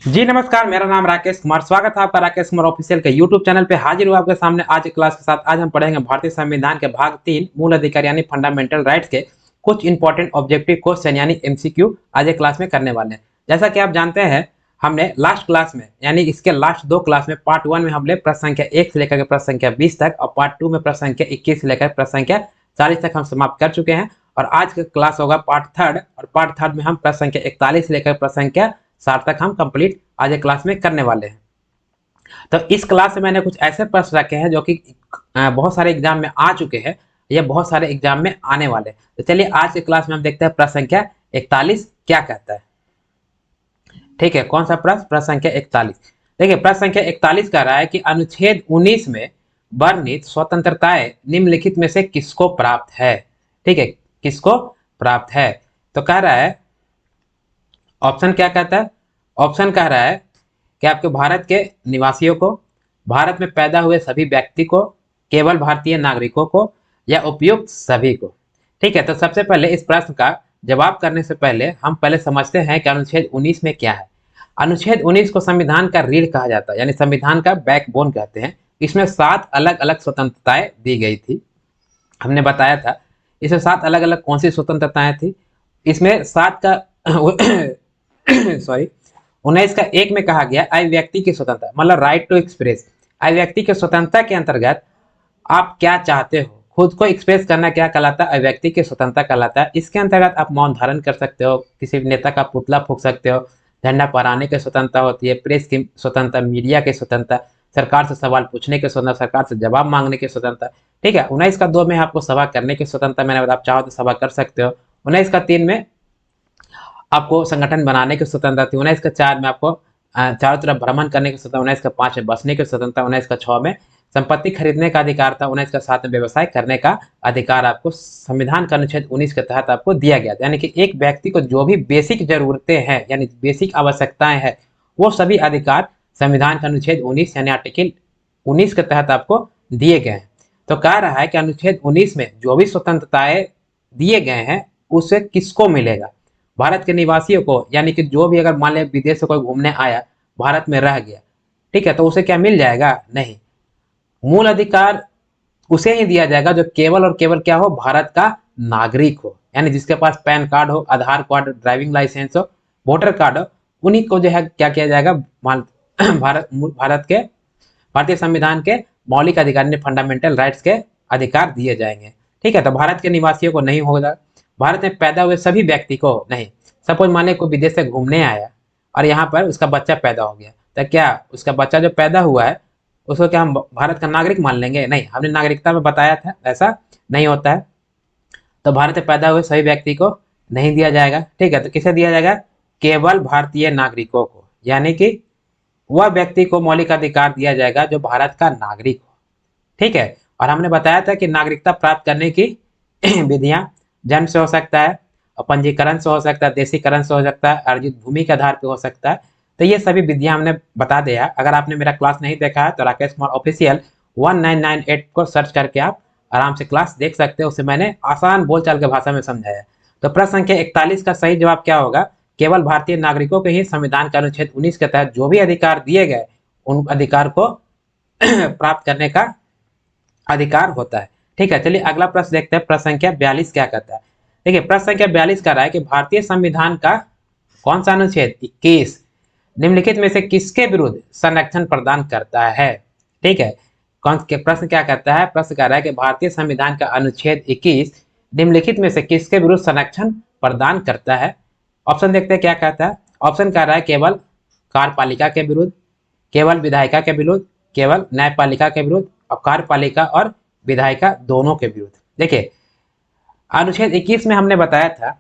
जी नमस्कार, मेरा नाम राकेश कुमार। स्वागत है आपका राकेश कुमार ऑफिशियल के यूट्यूब चैनल पे। हाजिर हुआ आपके सामने आज की क्लास के साथ। आज हम पढ़ेंगे भारतीय संविधान के भाग 3 मूल अधिकार यानी फंडामेंटल राइट्स के कुछ इंपॉर्टेंट ऑब्जेक्टिव क्वेश्चन यानी एमसीक्यू आज एक क्लास में करने वाले हैं। जैसा कि आप जानते हैं, हमने लास्ट क्लास में यानी इसके लास्ट 2 क्लास में पार्ट 1 में हमने प्रश्न संख्या 1 से लेकर के प्रश्न संख्या 20 तक और पार्ट 2 में प्रश्न संख्या 21 से लेकर प्रश्न संख्या 40 तक हम समाप्त कर चुके हैं। और आज का क्लास होगा पार्ट 3 और पार्ट 3 में हम प्रश्न संख्या 41 से लेकर प्रश्न संख्या 60 तक हम कंप्लीट आज एक क्लास में करने वाले हैं। तो इस क्लास में मैंने कुछ ऐसे प्रश्न रखे हैं जो कि बहुत सारे एग्जाम में आ चुके हैं या बहुत सारे एग्जाम में आने वाले। तो चलिए आज के क्लास में हम देखते हैं प्रश्न संख्या 41 क्या कहता है। ठीक है, कौन सा प्रश्न? प्रश्न संख्या 41। देखिए, प्रश्न संख्या 41 कह रहा है कि अनुच्छेद 19 में वर्णित स्वतंत्रताएं निम्नलिखित में से किसको प्राप्त है। ठीक है, किसको प्राप्त है? तो कह रहा है, ऑप्शन क्या कहता है? ऑप्शन कह रहा है कि आपके भारत के निवासियों को, भारत में पैदा हुए सभी व्यक्ति को, केवल भारतीय नागरिकों को या उपयुक्त सभी को। ठीक है, तो सबसे पहले इस प्रश्न का जवाब करने से पहले हम पहले समझते हैं कि अनुच्छेद 19 में क्या है। अनुच्छेद 19 को संविधान का रीढ़ कहा जाता है यानी संविधान का बैकबोन कहते हैं। इसमें 7 अलग अलग स्वतंत्रताएं दी गई थी। हमने बताया था इसमें 7 अलग अलग कौन सी स्वतंत्रताएं थी। इसमें 7 का सॉरी 19 का 1 में कहा गया अभिव्यक्ति की स्वतंत्रता, मतलब राइट टू एक्सप्रेस। अभिव्यक्ति की स्वतंत्रता के अंतर्गत आप क्या चाहते हो, खुद को एक्सप्रेस करना क्या कहलाता है? अभिव्यक्ति की स्वतंत्रता कहलाता है। इसके अंतर्गत आप मौन धारण कर सकते हो, किसी नेता का पुतला फूंक सकते हो, झंडा फहराने की स्वतंत्रता होती है, प्रेस की स्वतंत्रता, मीडिया की स्वतंत्रता, सरकार से सवाल पूछने की स्वतंत्रता, सरकार से जवाब मांगने की स्वतंत्रता। ठीक है, 19 का 2 में आपको सभा करने की स्वतंत्रता, मैंने बताया आप चाहो तो सभा कर सकते हो। 19 का 3 में आपको संगठन बनाने की स्वतंत्रता थी। 19 का 4 में आपको चारों तरफ भ्रमण करने की स्वतंत्रता, 19 का 5 में बसने की स्वतंत्रता, 19 का 6 में संपत्ति खरीदने का अधिकार था, 19 का 7 में व्यवसाय करने का अधिकार आपको संविधान का अनुच्छेद 19 के तहत आपको दिया गया था। यानी कि एक व्यक्ति को जो भी बेसिक जरूरतें हैं यानी बेसिक आवश्यकताएं हैं वो सभी अधिकार संविधान का अनुच्छेद 19 यानी आर्टिकल 19 के तहत आपको दिए गए हैं। तो कह रहा है कि अनुच्छेद 19 में जो भी स्वतंत्रताएं दिए गए हैं उससे किसको मिलेगा? भारत के निवासियों को, यानी कि जो भी अगर मान लिया विदेश से कोई घूमने आया, भारत में रह गया, ठीक है, तो उसे क्या मिल जाएगा? नहीं। मूल अधिकार उसे ही दिया जाएगा जो केवल और केवल क्या हो? भारत का नागरिक हो, यानी जिसके पास पैन कार्ड हो, आधार कार्ड, ड्राइविंग लाइसेंस हो, वोटर कार्ड हो, उन्हीं को जो है क्या किया जाएगा? भारत के भारतीय संविधान के मौलिक अधिकार ने फंडामेंटल राइट्स के अधिकार दिए जाएंगे। ठीक है, तो भारत के निवासियों को नहीं होगा, भारत में पैदा हुए सभी व्यक्ति को नहीं। सपोज माने कोई विदेश से घूमने आया और यहाँ पर उसका बच्चा पैदा हो गया, तो क्या उसका बच्चा जो पैदा हुआ है उसको क्या हम भारत का नागरिक मान लेंगे? नहीं, हमने नागरिकता में बताया था ऐसा नहीं होता है। तो भारत में पैदा हुए सभी व्यक्ति को नहीं दिया जाएगा। ठीक है, तो किसे दिया जाएगा? केवल भारतीय नागरिकों को, यानी कि वह व्यक्ति को मौलिक अधिकार दिया जाएगा जो भारत का नागरिक हो। ठीक है, और हमने बताया था कि नागरिकता प्राप्त करने की विधियां जन्म से हो सकता है, पंजीकरण से हो सकता है, देशीकरण से हो सकता है, अर्जित भूमि के आधार पर हो सकता है। तो ये सभी विधियां हमने बता दिया। अगर आपने मेरा क्लास नहीं देखा है तो राकेश कुमार ऑफिशियल 1998 को सर्च करके आप आराम से क्लास देख सकते हो। उसे मैंने आसान बोलचाल के भाषा में समझाया। तो प्रश्न संख्या 41 का सही जवाब क्या होगा? केवल भारतीय नागरिकों को ही संविधान के अनुच्छेद 19 के तहत जो भी अधिकार दिए गए उन अधिकार को प्राप्त करने का अधिकार होता है। ठीक है, चलिए अगला प्रश्न देखते हैं। प्रश्न संख्या 42 क्या कहता है? देखिए, प्रश्न संख्या 42 कह रहा है कि भारतीय संविधान का कौन सा अनुच्छेद 21 निम्नलिखित में से किसके विरुद्ध संरक्षण प्रदान करता है? ठीक है, कौन के प्रश्न क्या कहता है? प्रश्न कह रहा है कि भारतीय संविधान का अनुच्छेद 21 निम्नलिखित में से किसके विरुद्ध संरक्षण प्रदान करता है? ऑप्शन देखते हैं क्या कहता है। ऑप्शन कह रहा है केवल कार्यपालिका के विरुद्ध, केवल विधायिका के विरुद्ध, केवल न्यायपालिका के विरुद्ध और कार्यपालिका और विधायिका दोनों के विरुद्ध। देखिए, अनुच्छेद 21 में हमने बताया था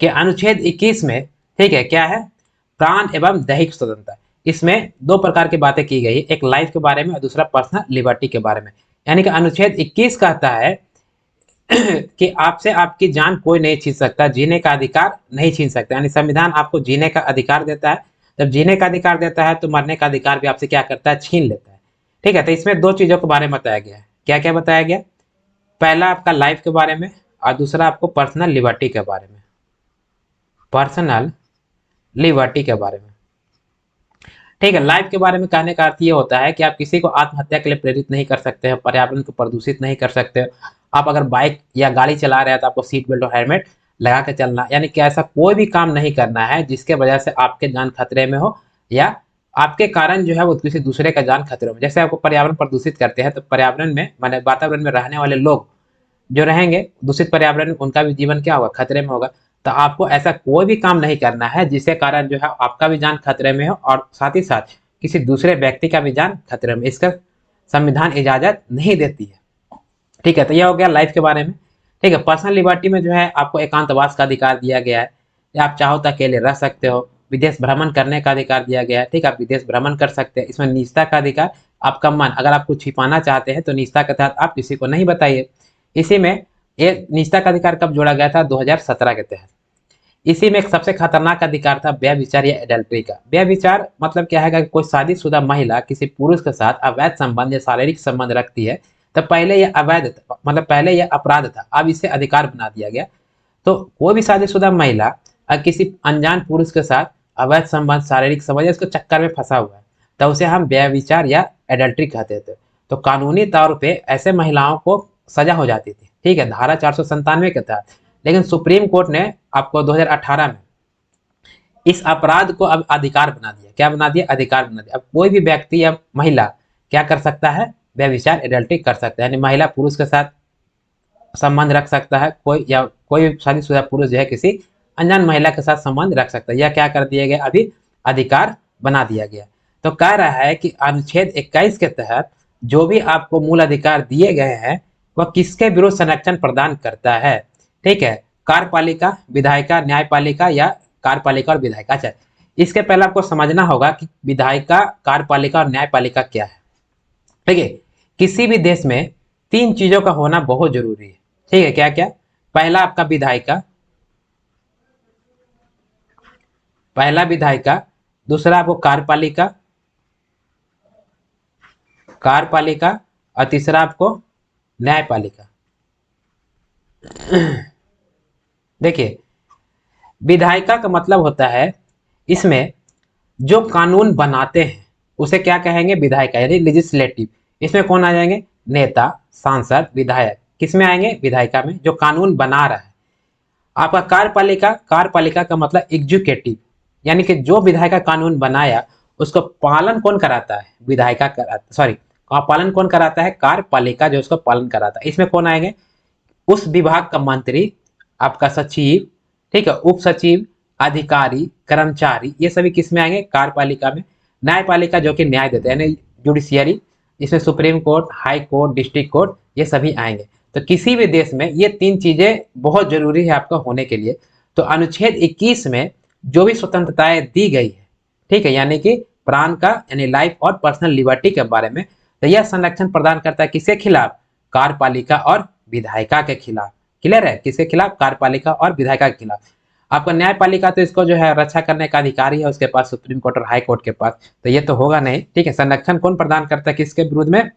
कि अनुच्छेद 21 में ठीक है क्या है? प्राण एवं दैहिक स्वतंत्रता। इसमें 2 प्रकार की बातें की गई, एक लाइफ के बारे में और दूसरा पर्सनल लिबर्टी के बारे में। यानी कि अनुच्छेद 21 कहता है कि आपसे आपकी जान कोई नहीं छीन सकता, जीने का अधिकार नहीं छीन सकता। यानी संविधान आपको जीने का अधिकार देता है। जब जीने का अधिकार देता है तो मरने का अधिकार भी आपसे क्या करता है? छीन लेता है। ठीक है, तो इसमें 2 चीजों के बारे में बताया गया है। क्या क्या बताया गया? पहला आपका लाइफ के बारे में और दूसरा आपको पर्सनल लिबर्टी के बारे में, पर्सनल लिबर्टी के बारे में। ठीक है। लाइफ के बारे में कहने का अर्थ ये होता है कि आप किसी को आत्महत्या के लिए प्रेरित नहीं कर सकते हो, पर्यावरण को प्रदूषित नहीं कर सकते हो। आप अगर बाइक या गाड़ी चला रहे हैं तो आपको सीट बेल्ट और हेलमेट लगा के चलना, यानी कि ऐसा कोई भी काम नहीं करना है जिसके वजह से आपके जान खतरे में हो या आपके कारण जो है वो किसी दूसरे का जान खतरे में। जैसे आपको पर्यावरण प्रदूषित करते हैं तो पर्यावरण में माने वातावरण में रहने वाले लोग जो रहेंगे दूषित पर्यावरण में, उनका भी जीवन क्या होगा, खतरे में होगा। तो आपको ऐसा कोई भी काम नहीं करना है जिसके कारण जो है आपका भी जान खतरे में हो और साथ ही साथ किसी दूसरे व्यक्ति का भी जान खतरे में, इसका संविधान इजाजत नहीं देती है। ठीक है, तो यह हो गया लाइफ के बारे में। ठीक है, पर्सनल लिबर्टी में जो है आपको एकांतवास का अधिकार दिया गया है, या आप चाहो तो अकेले रह सकते हो। विदेश भ्रमण करने का अधिकार दिया गया है। ठीक है, आप विदेश भ्रमण कर सकते हैं। इसमें निजता का अधिकार, आपका मन अगर आप कुछ छिपाना चाहते हैं तो निजता के तहत आप किसी को नहीं बताइए। इसी में एक निजता का अधिकार कब जोड़ा गया था, 2017 के तहत। इसी में एक सबसे खतरनाक अधिकार था व्यभिचार या एडल्ट्री का। व्यभिचार मतलब क्या है कि कोई शादीशुदा महिला किसी पुरुष के साथ अवैध संबंध या शारीरिक संबंध रखती है, तो पहले यह अवैध था, मतलब पहले यह अपराध था, अब इसे अधिकार बना दिया गया। तो कोई भी शादीशुदा महिला अगर किसी अनजान पुरुष के साथ अवैध संबंध, शारीरिक संबंध या उसके चक्कर में फंसा हुआ है तो उसे हम व्यभिचार या एडल्ट्री कहते थे। तो कानूनी तौर पे ऐसे महिलाओं को सजा हो जाती थी। ठीक है, धारा 497 के तहत। लेकिन सुप्रीम कोर्ट ने आपको 2018 में इस अपराध को अब अधिकार बना दिया। क्या बना दिया, अधिकार बना दिया। अब कोई भी व्यक्ति या महिला क्या कर सकता है, व्यभिचार एडल्ट्री कर सकता है, यानी महिला पुरुष के साथ संबंध रख सकता है, कोई या कोई शादीशुदा पुरुष जो है किसी अनजान महिला के साथ संबंध रख सकता है। यह क्या कर दिया गया, अभी अधिकार बना दिया गया। तो कह रहा है कि अनुच्छेद 21 के तहत जो भी आपको मूल अधिकार दिए गए हैं वह किसके विरुद्ध संरक्षण प्रदान करता है। ठीक है, कार्यपालिका, विधायिका, न्यायपालिका या कार्यपालिका और विधायिका। अच्छा, इसके पहले आपको समझना होगा कि विधायिका, कार्यपालिका और न्यायपालिका क्या है। ठीक है, किसी भी देश में तीन चीजों का होना बहुत जरूरी है। ठीक है, क्या क्या, पहला आपका विधायिका, पहला विधायिका, दूसरा आपको कार्यपालिका, कार्यपालिका और तीसरा आपको न्यायपालिका। देखिए, विधायिका का मतलब होता है इसमें जो कानून बनाते हैं उसे क्या कहेंगे, विधायिका, यानी लेजिस्लेटिव। इसमें कौन आ जाएंगे, नेता, सांसद, विधायक। किसमें आएंगे, विधायिका में, जो कानून बना रहा है। आपका कार्यपालिका, कार्यपालिका का मतलब एग्जीक्यूटिव, यानी कि जो विधायिका कानून बनाया उसको पालन कौन कराता है, विधायिका कराता, सॉरी, पालन कौन कराता है, कार्यपालिका जो उसको पालन कराता है। इसमें कौन आएंगे, उस विभाग का मंत्री, आपका सचिव, ठीक है, उप सचिव, अधिकारी, कर्मचारी, ये सभी किसमें आएंगे, कार्यपालिका में। न्यायपालिका जो कि न्याय देते हैं, यानी जुडिशियरी, इसमें supreme court, high court, district court, ये सभी आएंगे। तो किसी भी देश में ये तीन चीजें बहुत जरूरी है आपका होने के लिए। तो अनुच्छेद 21 में जो भी स्वतंत्रताएं दी गई है, ठीक है, यानी कि प्राण का, यानी लाइफ और पर्सनल लिबर्टी के बारे में, तो यह संरक्षण प्रदान करता है किसके खिलाफ, कार्यपालिका और विधायिका के खिलाफ। क्लियर है, किसके खिलाफ, कार्यपालिका और विधायिका के खिलाफ। आपका न्यायपालिका तो इसको जो है रक्षा करने का अधिकार ही है उसके पास, सुप्रीम कोर्ट और हाई कोर्ट के पास, तो ये तो होगा नहीं। ठीक है, संरक्षण कौन प्रदान करता है किसके विरुद्ध में,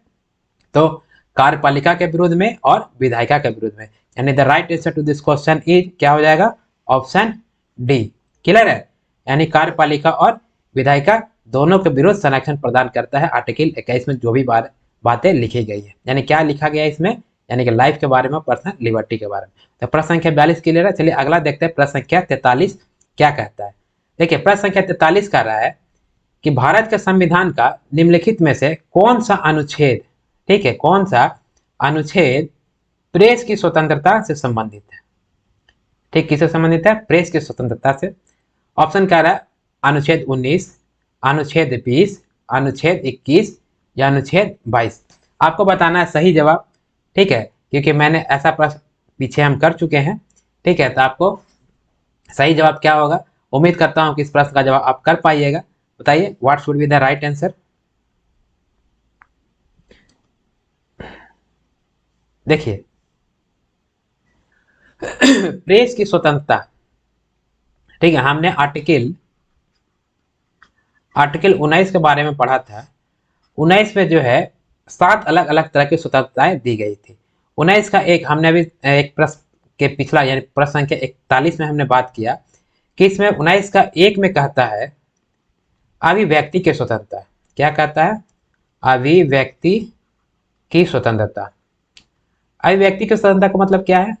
तो कार्यपालिका के विरुद्ध में और विधायिका के विरुद्ध में। यानी the right answer to this question is क्या हो जाएगा, ऑप्शन डी। क्लियर है, यानी कार्यपालिका और विधायिका दोनों के विरुद्ध संरक्षण प्रदान करता है आर्टिकल 21 में जो भी बातें लिखी गई है। यानी क्या लिखा गया है इसमें, यानी कि लाइफ के बारे में, पर्सनल लिबर्टी के बारे में। तो प्रश्न संख्या 42 क्लियर है। चलिए अगला देखते हैं, प्रश्न संख्या 43 क्या कहता है। देखिए, प्रश्न संख्या 43 कह रहा है कि भारत के संविधान का निम्नलिखित में से कौन सा अनुच्छेद, ठीक है, कौन सा अनुच्छेद प्रेस की स्वतंत्रता से संबंधित है। ठीक, किससे संबंधित है, प्रेस की स्वतंत्रता से। ऑप्शन कह रहा है अनुच्छेद 19, अनुच्छेद 20, अनुच्छेद 21 या अनुच्छेद 22। आपको बताना है सही जवाब। ठीक है, क्योंकि मैंने ऐसा प्रश्न पीछे हम कर चुके हैं। ठीक है, तो आपको सही जवाब क्या होगा, उम्मीद करता हूं कि इस प्रश्न का जवाब आप कर पाइएगा। बताइए, what should be the right answer. देखिए, प्रेस की स्वतंत्रता, ठीक है, हमने आर्टिकल 19 के बारे में पढ़ा था। 19 में जो है 7 अलग अलग तरह की स्वतंत्रताएं दी गई थी। 19 का एक हमने अभी एक प्रश्न के पिछला, यानी प्रश्न संख्या 41 में हमने बात किया कि इसमें 19 का एक में कहता है अभिव्यक्ति की स्वतंत्रता। क्या कहता है? अभिव्यक्ति की स्वतंत्रता। अभिव्यक्ति की स्वतंत्रता का मतलब क्या है?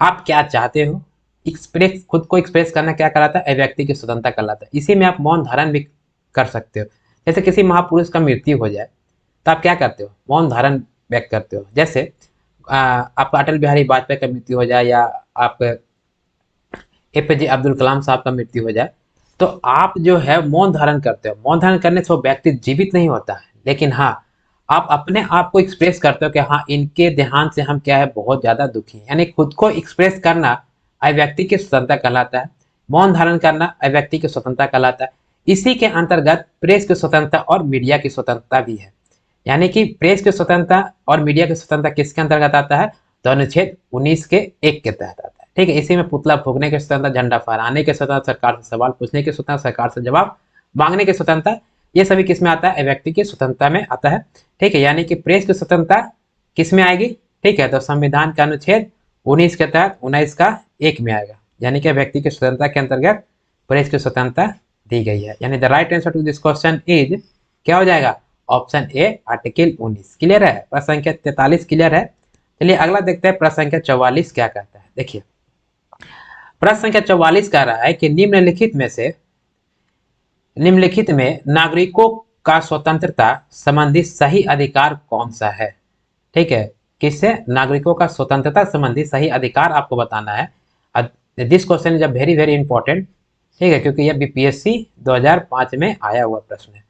आप क्या चाहते हो, एक्सप्रेस, खुद को एक्सप्रेस करना क्या कहलाता है? अभिव्यक्ति की स्वतंत्रता कहलाता है। इसी में आप मौन धारण भी कर सकते हो। जैसे किसी महापुरुष का मृत्यु हो जाए तो आप क्या करते हो? मौन धारण व्यक्त करते हो। जैसे आपका अटल बिहारी वाजपेयी का मृत्यु हो जाए या आप एपीजे अब्दुल कलाम साहब का मृत्यु हो जाए, तो आप जो है मौन धारण करते हो। मौन धारण करने से वो व्यक्ति जीवित नहीं होता है, लेकिन हाँ, आप अपने आप को एक्सप्रेस करते हो कि हाँ, इनके देहांत से हम क्या है, बहुत ज्यादा दुखी हैं। यानी खुद को एक्सप्रेस करना अभिव्यक्ति की स्वतंत्रता कहलाता है। मौन धारण करना अभिव्यक्ति की स्वतंत्रता कहलाता है। इसी के अंतर्गत प्रेस की स्वतंत्रता और मीडिया की स्वतंत्रता भी है। यानी कि प्रेस की स्वतंत्रता और मीडिया की स्वतंत्रता किसके अंतर्गत आता है? तो अनुच्छेद 19 के 1 के तहत आता है। ठीक है, इसी में पुतला फूकने की स्वतंत्रता, झंडा फहराने की स्वतंत्रता, सरकार से सवाल पूछने की स्वतंत्रता, सरकार से जवाब मांगने की स्वतंत्रता, ये सभी किस में आता है? व्यक्ति की स्वतंत्रता में आता है। ठीक है, यानी कि प्रेस की स्वतंत्रता किस में आएगी? ठीक है, तो संविधान का अनुच्छेद 19 के तहत 19 का 1 में आएगा। यानी कि व्यक्ति की स्वतंत्रता के अंतर्गत प्रेस की स्वतंत्रता दी गई है। यानी the right answer to this question is क्या हो जाएगा? Option A, article 19। क्लियर है? प्रश्न संख्या 43 क्लियर है। चलिए अगला देखते हैं, प्रश्न संख्या 44 क्या कहता है। देखिए, प्रश्न संख्या 44 कह रहा है कि निम्नलिखित में नागरिकों का स्वतंत्रता संबंधी सही अधिकार कौन सा है? ठीक है, किससे? नागरिकों का स्वतंत्रता संबंधी सही अधिकार आपको बताना है। This question is very very important. ठीक है, क्योंकि यह बीपीएससी 2005 में आया हुआ प्रश्न है।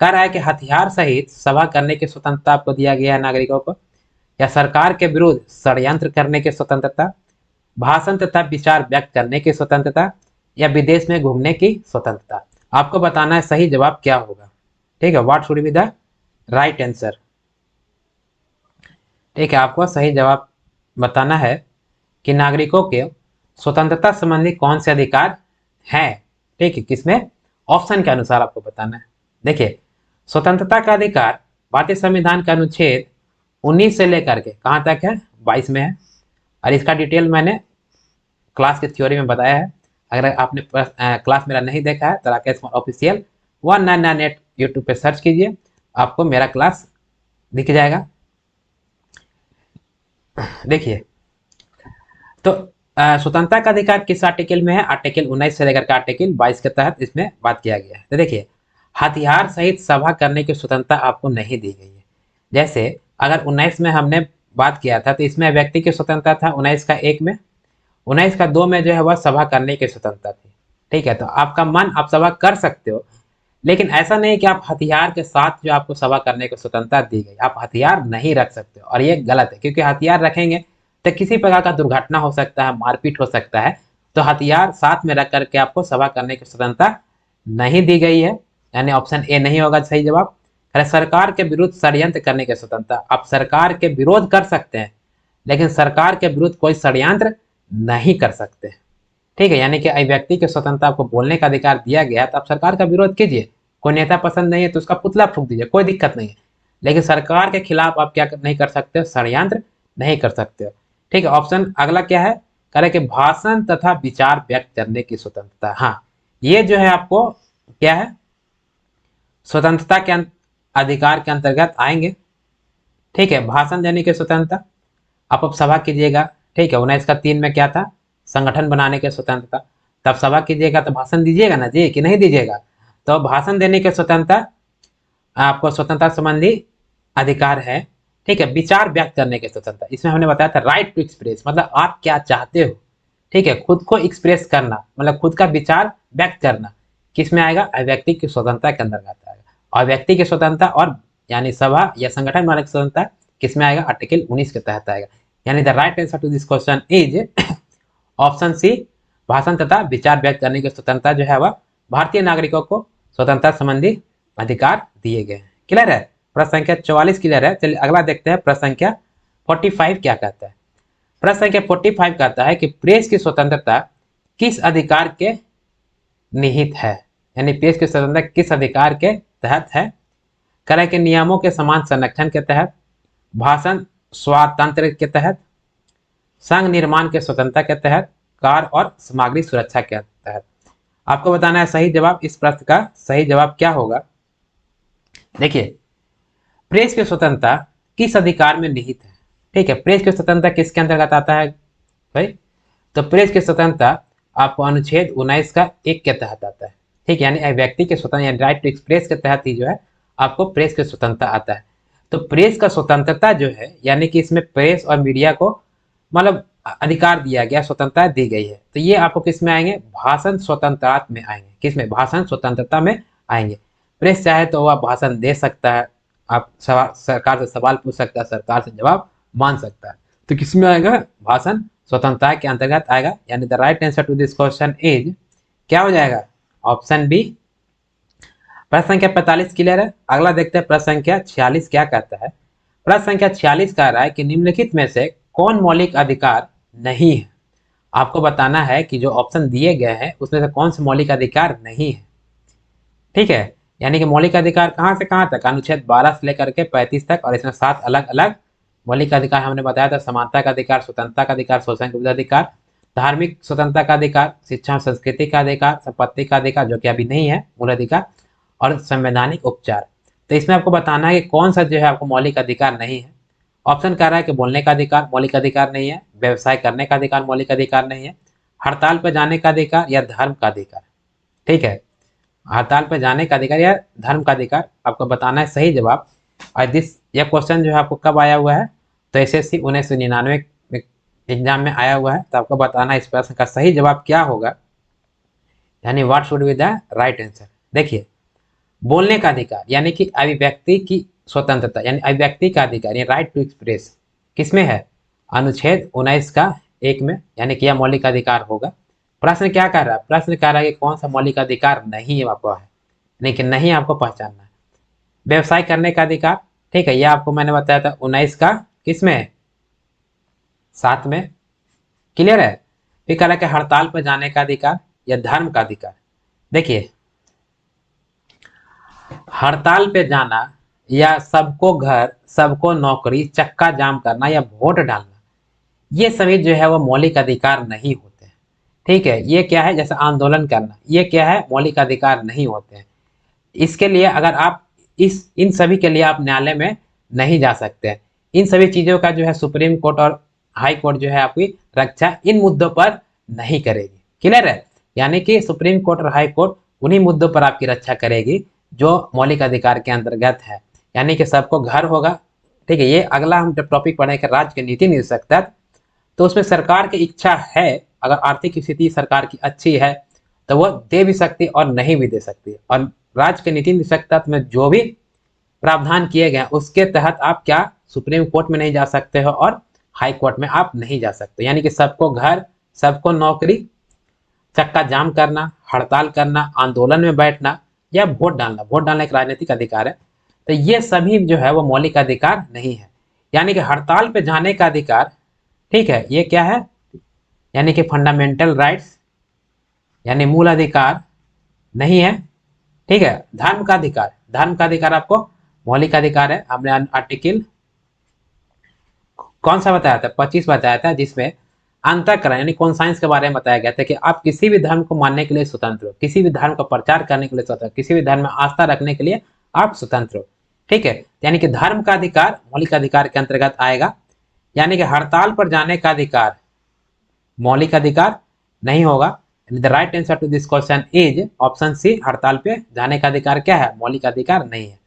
कह रहा है कि हथियार सहित सभा करने की स्वतंत्रता आपको दिया गया है नागरिकों को, या सरकार के विरुद्ध षड्यंत्र करने की स्वतंत्रता, भाषण तथा विचार व्यक्त करने की स्वतंत्रता, या विदेश में घूमने की स्वतंत्रता। आपको बताना है सही जवाब क्या होगा। ठीक है, what should be the right answer. ठीक है, आपको सही जवाब बताना है कि नागरिकों के स्वतंत्रता संबंधी कौन से अधिकार हैं। ठीक है, किसमें? ऑप्शन के अनुसार आपको बताना है। देखिए, स्वतंत्रता का अधिकार भारतीय संविधान का अनुच्छेद 19 से लेकर के कहाँ तक है? 22 में है। और इसका डिटेल मैंने क्लास की थ्योरी में बताया है। अगर आपने क्लास मेरा नहीं देखा है तो राकेश कुमार ऑफिशियल 199 यूट्यूब पे सर्च कीजिए, आपको मेरा क्लास दिख जाएगा। देखिए, तो स्वतंत्रता का अधिकार किस आर्टिकल में है? आर्टिकल 19 से लेकर के आर्टिकल 22 के तहत इसमें बात किया गया है। तो देखिए, हथियार सहित सभा करने की स्वतंत्रता आपको नहीं दी गई है। जैसे अगर 19 में हमने बात किया था तो इसमें व्यक्ति की स्वतंत्रता था 19 का 1 में, 19 का 2 में जो है वह सभा करने की स्वतंत्रता थी। ठीक है, तो आपका मन, आप सभा कर सकते हो, लेकिन ऐसा नहीं कि आप हथियार के साथ जो आपको सभा करने की स्वतंत्रता दी गई, आप हथियार नहीं रख सकते हो। और ये गलत है, क्योंकि हथियार रखेंगे तो किसी प्रकार का दुर्घटना हो सकता है, मारपीट हो सकता है। तो हथियार साथ में रख करके आपको सभा करने की स्वतंत्रता नहीं दी गई है। यानी ऑप्शन ए नहीं होगा सही जवाब। अरे, सरकार के विरुद्ध षड्यंत्र करने की स्वतंत्रता, आप सरकार के विरोध कर सकते हैं, लेकिन सरकार के विरुद्ध कोई षड्यंत्र नहीं कर सकते। ठीक है, यानी कि अभिव्यक्ति की स्वतंत्रता, आपको बोलने का अधिकार दिया गया, तो आप सरकार का विरोध कीजिए। कोई नेता पसंद नहीं है तो उसका पुतला फूंक दीजिए, कोई दिक्कत नहीं है। लेकिन सरकार के खिलाफ आप क्या नहीं कर सकते हो? षड्यंत्र नहीं कर सकते हो। ठीक है, ऑप्शन अगला क्या है? कह रहे कि भाषण तथा विचार व्यक्त करने की स्वतंत्रता। हाँ, ये जो है आपको क्या है? स्वतंत्रता के अधिकार के अंतर्गत आएंगे। ठीक है, भाषण देने की स्वतंत्रता, आप अब सभा कीजिएगा। ठीक है, 19 का 3 में क्या था? संगठन बनाने की स्वतंत्रता। तब सभा कीजिएगा तो भाषण दीजिएगा ना जी, कि नहीं दीजिएगा? तो भाषण देने की स्वतंत्रता आपको स्वतंत्रता संबंधी अधिकार है। ठीक है, विचार व्यक्त करने की स्वतंत्रता, इसमें हमने बताया था राइट टू एक्सप्रेस, मतलब आप क्या चाहते हो। ठीक है, खुद को एक्सप्रेस करना, मतलब खुद का विचार व्यक्त करना, किस में आएगा? अभिव्यक्ति की स्वतंत्रता के अंतर्गत आएगा। और व्यक्ति की स्वतंत्रता और यानी सभा या संगठन बनाने की स्वतंत्रता किस में आएगा? आर्टिकल 19 के तहत आएगा। यानी the right answer to this question is option C, भाषण तथा विचार व्यक्त करने की स्वतंत्रता जो है वह भारतीय नागरिकों को स्वतंत्रता संबंधी अधिकार दिए गए हैं। क्लियर है? प्रश्न संख्या 44 क्लियर है। चलिए अगला देखते हैं, प्रश्न संख्या 45 क्या कहता है। प्रश्न संख्या 45 कहता है कि प्रेस की स्वतंत्रता किस अधिकार के निहित है? यानी प्रेस की स्वतंत्रता किस अधिकार के तहत है? कह के नियमों के समान संरक्षण के तहत, भाषण स्वातंत्र के तहत, संघ निर्माण के स्वतंत्रता के तहत, कार और सामग्री सुरक्षा के तहत। आपको बताना है सही जवाब। इस प्रश्न का सही जवाब क्या होगा? देखिए, प्रेस की स्वतंत्रता किस अधिकार में निहित है? ठीक है, प्रेस की स्वतंत्रता किसके अंतर्गत आता है भाई? तो प्रेस की स्वतंत्रता आपको अनुच्छेद 19 का 1 के तहत आता है। ठीक है, यानी व्यक्ति के स्वतंत्र यानी राइट टू एक्सप्रेस के तहत ही जो है आपको प्रेस की स्वतंत्रता आता है। तो प्रेस का स्वतंत्रता जो है, यानी कि इसमें प्रेस और मीडिया को मतलब अधिकार दिया गया, स्वतंत्रता दी गई है। तो ये आपको किस में आएंगे? भाषण स्वतंत्रता में आएंगे। किस में? भाषण स्वतंत्रता में आएंगे। प्रेस चाहे तो वह भाषण दे सकता है, आप सरकार से सवाल पूछ सकता है, सरकार से जवाब मान सकता है। तो किस में आएगा? भाषण स्वतंत्रता के अंतर्गत आएगा। यानी the right answer to this question is क्या हो जाएगा? Option B. प्रश्न संख्या 45 क्लियर है। अगला देखते हैं प्रश्न संख्या 46 क्या कहता है। प्रश्न संख्या 46 कह रहा है कि निम्नलिखित में से कौन मौलिक अधिकार नहीं है? आपको बताना है कि जो ऑप्शन दिए गए हैं उसमें से कौन से मौलिक अधिकार नहीं है। ठीक है, यानी कि मौलिक अधिकार कहां से कहां तक? अनुच्छेद 12 से लेकर के 35 तक, और इसमें 7 अलग अलग मौलिक अधिकार हमने बताया था। समानता का अधिकार, स्वतंत्रता का अधिकार, शोषण के विरुद्ध अधिकार, धार्मिक स्वतंत्रता का अधिकार, शिक्षा और संस्कृति का अधिकार, संपत्ति का अधिकार जो कि अभी नहीं है मूल अधिकार, और संवैधानिक उपचार। तो इसमें आपको बताना है कि कौन सा जो है आपको मौलिक अधिकार नहीं है। ऑप्शन कह रहा है कि बोलने का अधिकार मौलिक अधिकार नहीं है, व्यवसाय करने का अधिकार मौलिक अधिकार नहीं है, हड़ताल पर जाने का अधिकार, या धर्म का अधिकार। ठीक है, हड़ताल पर जाने का अधिकार या धर्म का अधिकार आपको बताना है सही जवाब। और यह क्वेश्चन जो है आपको कब आया हुआ है? तो एसएससी 1999 एग्जाम में आया हुआ है। तो आपको बताना है इस प्रश्न का सही जवाब क्या होगा, यानी what should be the right answer. देखिए, बोलने का अधिकार यानी कि अभिव्यक्ति की स्वतंत्रता, यानी अभिव्यक्ति का अधिकार, यानी राइट टू एक्सप्रेस किसमें है? अनुच्छेद 19 का 1 में, यानी कि यह मौलिक अधिकार होगा। प्रश्न क्या कर रहा है? प्रश्न कह रहा है कि कौन सा मौलिक अधिकार नहीं है आपको है, लेकिन नहीं आपको पहचानना है। व्यवसाय करने का अधिकार, ठीक है, यह आपको मैंने बताया था 19 का किस में? 7 में। क्लियर है? फिर कह रहा है कि हड़ताल पर जाने का अधिकार या धर्म का अधिकार। देखिए, हड़ताल पे जाना या सबको घर, सबको नौकरी, चक्का जाम करना या वोट डालना, ये सभी जो है वो मौलिक अधिकार नहीं होते हैं। ठीक है, ये क्या है? जैसे आंदोलन करना, ये क्या है? मौलिक अधिकार नहीं होते हैं। इसके लिए अगर आप इन सभी के लिए आप न्यायालय में नहीं जा सकते हैं। इन सभी चीजों का जो है सुप्रीम कोर्ट और हाई कोर्ट जो है आपकी रक्षा इन मुद्दों पर नहीं करेगी। क्लियर है? यानी कि सुप्रीम कोर्ट और हाई कोर्ट उन्हीं मुद्दों पर आपकी रक्षा करेगी जो मौलिक अधिकार के अंतर्गत है। यानी कि सबको घर होगा। ठीक है, ये अगला हम जब टॉपिक पढ़ेंगे राज्य के नीति निदेशक तक, तो उसमें सरकार की इच्छा है, अगर आर्थिक स्थिति सरकार की अच्छी है तो वो दे भी सकती और नहीं भी दे सकती। और राज्य के नीति निदेशक तत्व में जो भी प्रावधान किए गए उसके तहत आप क्या सुप्रीम कोर्ट में नहीं जा सकते हो और हाई कोर्ट में आप नहीं जा सकते। यानी कि सबको घर, सबको नौकरी, चक्का जाम करना, हड़ताल करना, आंदोलन में बैठना या वोट डालना, वोट डालना एक राजनीतिक अधिकार है, तो ये सभी जो है वो मौलिक अधिकार नहीं है। यानी कि हड़ताल पे जाने का अधिकार, ठीक है, ये क्या है? यानी कि फंडामेंटल राइट्स, यानी मूल अधिकार नहीं है। ठीक है, धर्म का अधिकार, धर्म का अधिकार आपको मौलिक अधिकार है। हमने आर्टिकल कौन सा बताया था? 25 बताया था, जिसमें अंतःकरण यानी कॉन्साइंस के बारे में बताया गया था कि आप किसी भी धर्म को मानने के लिए स्वतंत्र हो, किसी भी धर्म का प्रचार करने के लिए स्वतंत्र, किसी भी धर्म में आस्था रखने के लिए आप स्वतंत्र हो। ठीक है, यानी कि धर्म का अधिकार मौलिक अधिकार के अंतर्गत आएगा। यानी कि हड़ताल पर जाने का अधिकार मौलिक अधिकार नहीं होगा। The right answer to this question is option C, हड़ताल पे जाने का अधिकार क्या है? मौलिक अधिकार नहीं है।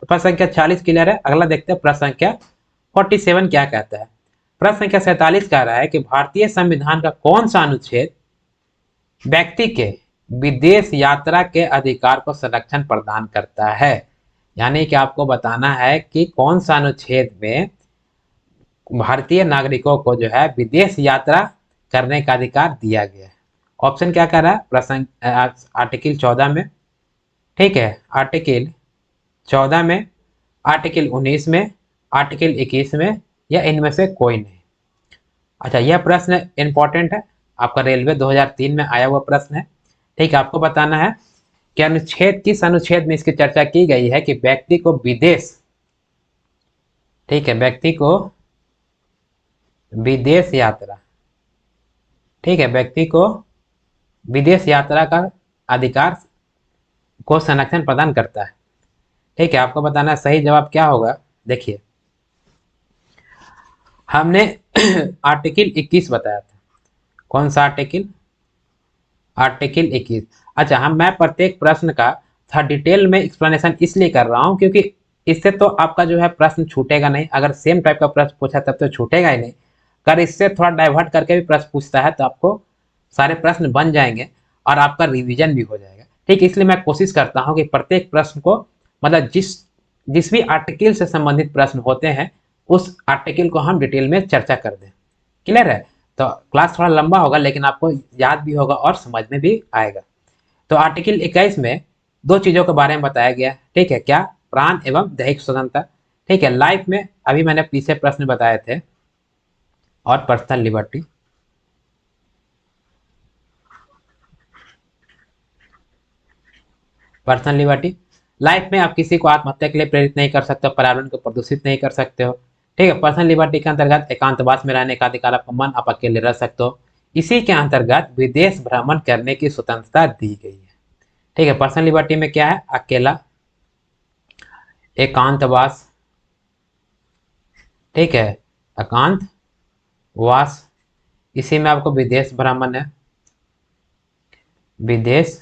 तो प्रश्न संख्या 40 क्लियर है। अगला देखते हैं प्रश्न संख्या 47 क्या कहता है। प्रश्न संख्या 47 कह रहा है कि भारतीय संविधान का कौन सा अनुच्छेद व्यक्ति के विदेश यात्रा के अधिकार को संरक्षण प्रदान करता है? यानी कि आपको बताना है कि कौन सा अनुच्छेद में भारतीय नागरिकों को जो है विदेश यात्रा करने का अधिकार दिया गया है। ऑप्शन क्या कर रहा है? प्रश्न आर्टिकल 14 में, ठीक है, आर्टिकल 14 में, आर्टिकल 19 में, आर्टिकल 21 में, या इनमें से कोई नहीं। अच्छा, यह प्रश्न इंपॉर्टेंट है, आपका रेलवे 2003 में आया हुआ प्रश्न है। ठीक है, आपको बताना है कि अनुच्छेद किस अनुच्छेद में इसकी चर्चा की गई है कि व्यक्ति को विदेश, ठीक है, व्यक्ति को विदेश यात्रा, ठीक है, व्यक्ति को विदेश यात्रा का अधिकार को संरक्षण प्रदान करता है। ठीक है, आपको बताना है सही जवाब क्या होगा। देखिए, हमने आर्टिकल 21 बताया था। कौन सा आर्टिकल? आर्टिकल 21। अच्छा, मैं प्रत्येक प्रश्न का था डिटेल में एक्सप्लेनेशन इसलिए कर रहा हूं क्योंकि इससे तो आपका जो है प्रश्न छूटेगा नहीं। अगर सेम टाइप का प्रश्न पूछा तब तो छूटेगा ही नहीं। अगर इससे थोड़ा डाइवर्ट करके भी प्रश्न पूछता है तो आपको सारे प्रश्न बन जाएंगे और आपका रिवीजन भी हो जाएगा। ठीक, इसलिए मैं कोशिश करता हूँ कि प्रत्येक प्रश्न को, मतलब जिस जिस भी आर्टिकल से संबंधित प्रश्न होते हैं उस आर्टिकल को हम डिटेल में चर्चा कर दें। क्लियर है? तो क्लास थोड़ा लंबा होगा लेकिन आपको याद भी होगा और समझ में भी आएगा। तो आर्टिकल 21 में दो चीजों के बारे में बताया गया। ठीक है, क्या? प्राण एवं दैहिक स्वतंत्रता। ठीक है, लाइफ में अभी मैंने पीछे प्रश्न बताए थे, और personal liberty. Personal liberty, life में आप किसी को आत्महत्या के लिए प्रेरित नहीं कर सकते हो, पर्यावरण को प्रदूषित नहीं कर सकते हो। ठीक है, पर्सनल लिबर्टी के अंतर्गत एकांतवास में रहने का अधिकार, आपका मन, आप अकेले रह सकते हो। इसी के अंतर्गत विदेश भ्रमण करने की स्वतंत्रता दी गई है। ठीक है, पर्सनल लिबर्टी में क्या है? अकेला, एकांतवास। ठीक है, एकांतवास। इसी में आपको विदेश भ्रमण है, विदेश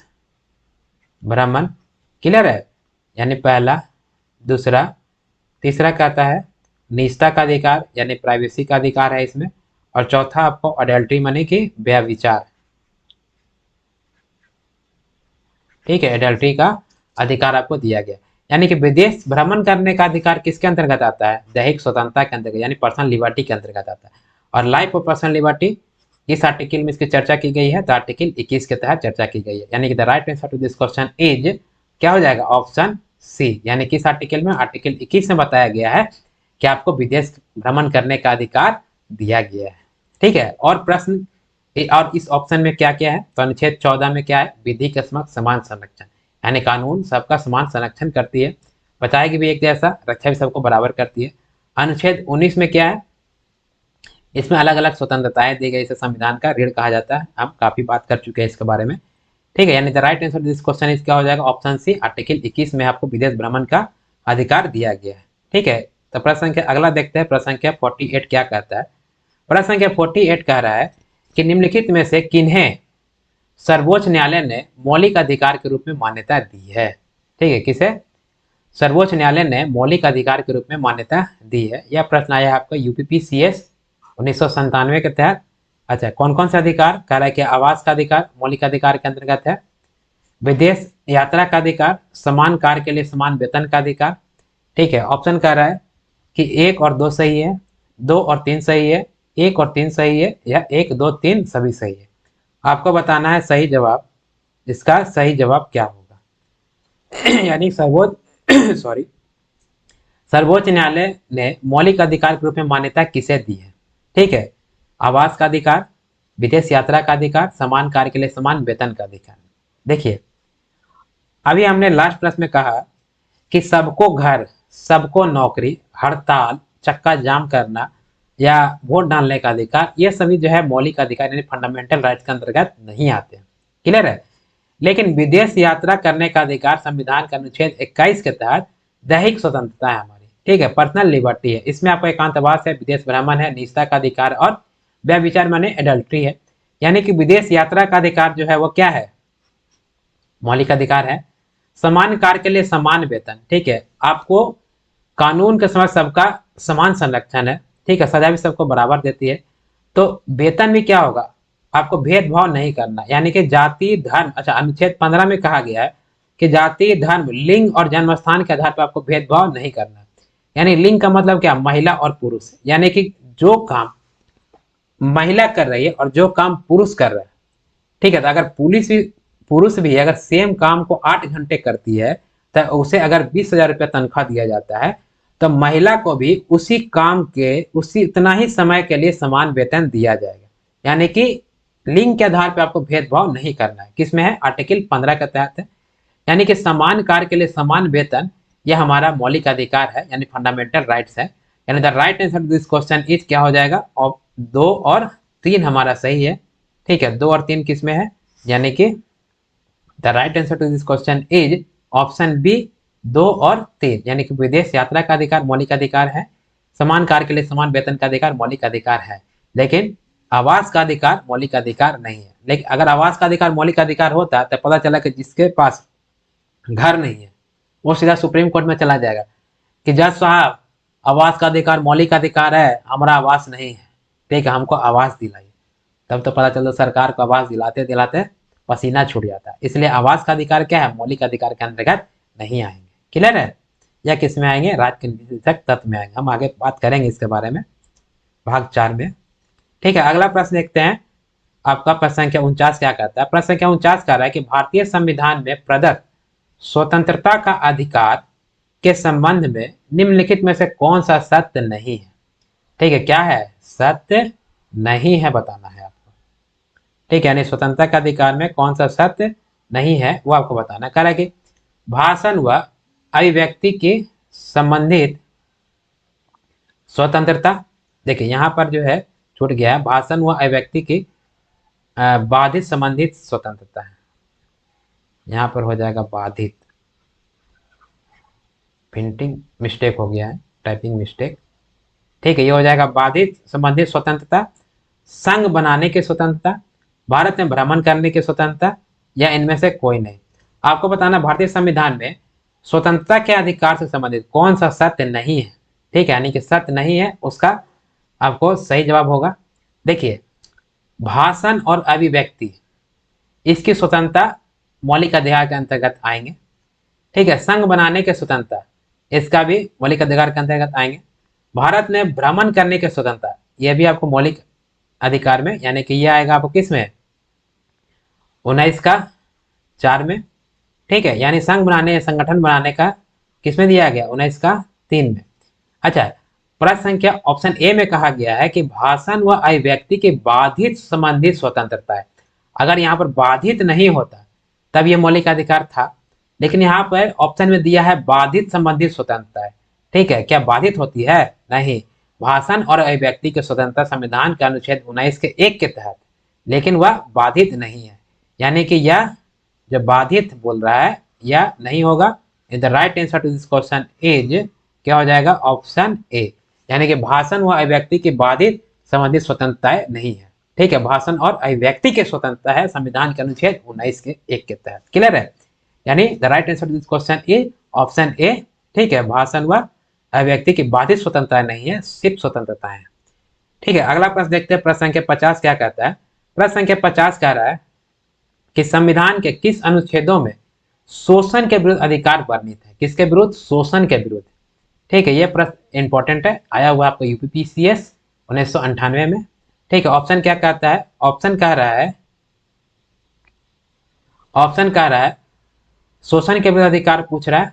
भ्रमण। क्लियर है? यानी पहला, दूसरा, तीसरा कहता है निजता का अधिकार, यानी प्राइवेसी का अधिकार है इसमें। और चौथा आपको अडल्ट्री माने कि व्यभिचार। ठीक है, एडल्ट्री का अधिकार आपको दिया गया। यानी कि विदेश भ्रमण करने का अधिकार किसके अंतर्गत आता है? दैहिक स्वतंत्रता के अंतर्गत, यानी पर्सनल लिबर्टी के अंतर्गत आता है। और लाइफ और पर्सनल लिबर्टी इस आर्टिकल में इसकी चर्चा की गई है, तो आर्टिकल 21 के तहत चर्चा की गई है। यानी कि the right answer to this question is क्या हो जाएगा? Option C. यानी किस आर्टिकल में? आर्टिकल 21 में बताया गया है कि आपको विदेश भ्रमण करने का अधिकार दिया गया है। ठीक है, और प्रश्न और इस ऑप्शन में क्या क्या है? तो अनुच्छेद 14 में क्या है? विधि के समक्ष समान संरक्षण, यानी कानून सबका समान संरक्षण करती है, बचाएगी भी एक जैसा, रक्षा भी सबको बराबर करती है। अनुच्छेद 19 में क्या है? इसमें अलग अलग स्वतंत्रताएं दी गई, इसे संविधान का रीढ़ कहा जाता है। हम काफी बात कर चुके हैं इसके बारे में। ठीक है, यानी the right answer this question is क्या हो जाएगा? ऑप्शन सी। आर्टिकल 21 में आपको विदेश भ्रमण का अधिकार दिया गया है। ठीक है, तो प्रश्न संख्या अगला देखते हैं। प्रश्न संख्या 48 क्या कहता है? प्रश्न संख्या 48 कह रहा है कि निम्नलिखित में से किन्हें सर्वोच्च न्यायालय ने मौलिक अधिकार के रूप में मान्यता दी है? ठीक है, किसे सर्वोच्च न्यायालय ने मौलिक अधिकार के रूप में मान्यता दी है? यह प्रश्न आया आपका यूपीपीसीएस 1997 के तहत। अच्छा, कौन कौन सा अधिकार कह रहा है? कि आवास का अधिकार मौलिक अधिकार के अंतर्गत है, विदेश यात्रा का अधिकार, समान कार्य के लिए समान वेतन का अधिकार। ठीक है, ऑप्शन कह रहा है कि 1 और 2 सही है, 2 और 3 सही है, 1 और 3 सही है, या 1, 2, 3 सभी सही है। आपको बताना है सही जवाब। इसका सही जवाब क्या होगा? यानी सर्वोच्च सॉरी सर्वोच्च न्यायालय ने मौलिक अधिकार के रूप में मान्यता किसे दी है? ठीक है, आवास का अधिकार, विदेश यात्रा का अधिकार, समान कार्य के लिए समान वेतन का अधिकार। देखिए, अभी हमने लास्ट प्रश्न में कहा कि सबको घर, सबको नौकरी, हड़ताल, चक्का जाम करना या वोट डालने का अधिकार, ये सभी जो है मौलिक अधिकार यानी फंडामेंटल राइट्स के अंतर्गत नहीं आते हैं। क्लियर है? लेकिन विदेश यात्रा करने का अधिकार संविधान के अनुच्छेद 21 के तहत दैहिक स्वतंत्रता है हमारी। ठीक है, पर्सनल लिबर्टी है। इसमें आपको एकांतवास है, विदेश भ्रमण है, निजता का अधिकार और व्यभिचार माने एडल्ट्री है। यानी कि विदेश यात्रा का अधिकार जो है वो क्या है? मौलिक अधिकार है। समान कार्य के लिए समान वेतन। ठीक है, आपको कानून के समक्ष सबका समान संरक्षण है। ठीक है, सजा भी सबको बराबर देती है। तो वेतन भी क्या होगा? आपको भेदभाव नहीं करना, यानी कि जाति, धर्म। अच्छा, अनुच्छेद 15 में कहा गया है कि जाति, धर्म, लिंग और जन्म स्थान के आधार पर आपको भेदभाव नहीं करना। यानी लिंग का मतलब क्या? महिला और पुरुष। यानी कि जो काम महिला कर रही है और जो काम पुरुष कर रहा है, ठीक है, तो अगर पुरुष भी अगर सेम काम को 8 घंटे करती है तो उसे अगर 20,000 रुपया तनख्वाह दिया जाता है, तो महिला को भी उसी काम के उसी इतना ही समय के लिए समान वेतन दिया जाएगा। यानी कि लिंग के आधार पर आपको भेदभाव नहीं करना है। किसमें है? आर्टिकल 15 के तहत है। यानी कि समान कार्य के लिए समान वेतन, यह हमारा मौलिक अधिकार है, यानी फंडामेंटल राइट्स है। यानी the right answer this question is क्या हो जाएगा? और 2 और 3 हमारा सही है। ठीक है, 2 और 3 किसमें है? यानी कि the right answer to this question is option B 2 और 3, यानी कि विदेश यात्रा का अधिकार मौलिक अधिकार है, समान कार्य के लिए समान वेतन का अधिकार मौलिक अधिकार है, लेकिन आवास का अधिकार मौलिक अधिकार नहीं है। लेकिन अगर आवास का अधिकार मौलिक अधिकार होता तो पता चला कि जिसके पास घर नहीं है वो सीधा सुप्रीम कोर्ट में चला जाएगा कि जज साहब आवास का अधिकार मौलिक अधिकार है, हमारा आवास नहीं है, ठीक है, हमको आवास दिलाइए। तब तो पता चलता सरकार को आवास दिलाते दिलाते पसीना छूट जाता है। इसलिए आवास का अधिकार क्या है, मौलिक अधिकार के अंतर्गत नहीं आएंगे। क्लियर है? या किस में आएंगे, राजनीतिक तत्व में आएंगे। हम आगे बात करेंगे इसके बारे में भाग 4 में। ठीक है, अगला प्रश्न देखते हैं। आपका प्रश्न संख्या 49 क्या कहता है? प्रश्न संख्या 49 कह रहा है कि भारतीय संविधान में प्रदत्त स्वतंत्रता का अधिकार के संबंध में निम्नलिखित में से कौन सा सत्य नहीं है? ठीक है, क्या है? सत्य नहीं है बताना है आपको। ठीक है, यानी स्वतंत्रता के अधिकार में कौन सा सत्य नहीं है वो आपको बताना। कह रहा है कि भाषण व अभिव्यक्ति की संबंधित स्वतंत्रता, देखिए यहां पर जो है छूट गया है, भाषण व अभिव्यक्ति की बाधित संबंधित स्वतंत्रता है, यहां पर हो जाएगा बाधित। प्रिंटिंग मिस्टेक हो गया है, टाइपिंग मिस्टेक। ठीक है, ये हो जाएगा बाधित संबंधित स्वतंत्रता, संघ बनाने की स्वतंत्रता, भारत में भ्रमण करने की स्वतंत्रता, या इनमें से कोई नहीं। आपको बताना भारतीय संविधान में स्वतंत्रता के अधिकार से संबंधित कौन सा सत्य नहीं है। ठीक है, यानी कि सत्य नहीं है, उसका आपको सही जवाब होगा। देखिए, भाषण और अभिव्यक्ति इसकी स्वतंत्रता मौलिक अधिकार के अंतर्गत आएंगे। ठीक है, संघ बनाने के स्वतंत्रता इसका भी मौलिक अधिकार के अंतर्गत आएंगे। भारत में भ्रमण करने की स्वतंत्रता यह भी आपको मौलिक अधिकार में, यानी कि यह आएगा आपको किस में, 19 का 4 में। ठीक है, यानी संघ बनाने संगठन बनाने का किस में दिया गया, 19 का 3 में। अच्छा, प्रश्न संख्या ऑप्शन ए में कहा गया है कि भाषण व अभिव्यक्ति के बाधित संबंधित स्वतंत्रता है। अगर यहाँ पर बाधित नहीं होता तब यह मौलिक अधिकार था, लेकिन यहाँ पर ऑप्शन में दिया है बाधित संबंधित स्वतंत्रता है। ठीक है, क्या बाधित होती है? नहीं, भाषण और अभिव्यक्ति की स्वतंत्रता संविधान के अनुच्छेद 19 के 1 के तहत, लेकिन वह बाधित नहीं है। यानी कि यह जो बाधित बोल रहा है यह नहीं होगा। The right answer to this question is क्या हो जाएगा, ऑप्शन ए, यानी कि भाषण व अभिव्यक्ति की बाधित संबंधित स्वतंत्रताएं नहीं है। ठीक है, भाषण और अभिव्यक्ति की स्वतंत्रता है संविधान के अनुच्छेद 19 के 1 के तहत। क्लियर है? यानी the right answer to this question is option A. ठीक है, भाषण व अभिव्यक्ति की बाधित स्वतंत्रता नहीं है, सिर्फ स्वतंत्रता है। ठीक है, अगला प्रश्न देखते हैं। प्रश्न संख्या 50 क्या कहता है? प्रश्न संख्या 50 कह रहा है कि संविधान के किस अनुच्छेदों में शोषण के विरुद्ध अधिकार वर्णित है? किसके विरुद्ध? शोषण के विरुद्ध। ठीक है, यह प्रश्न इंपॉर्टेंट है, आया हुआ आपको यूपीपीसीएस 1998 में। ठीक है, ऑप्शन क्या कहता है? ऑप्शन कह रहा है शोषण के विरुद्ध अधिकार पूछ रहा है।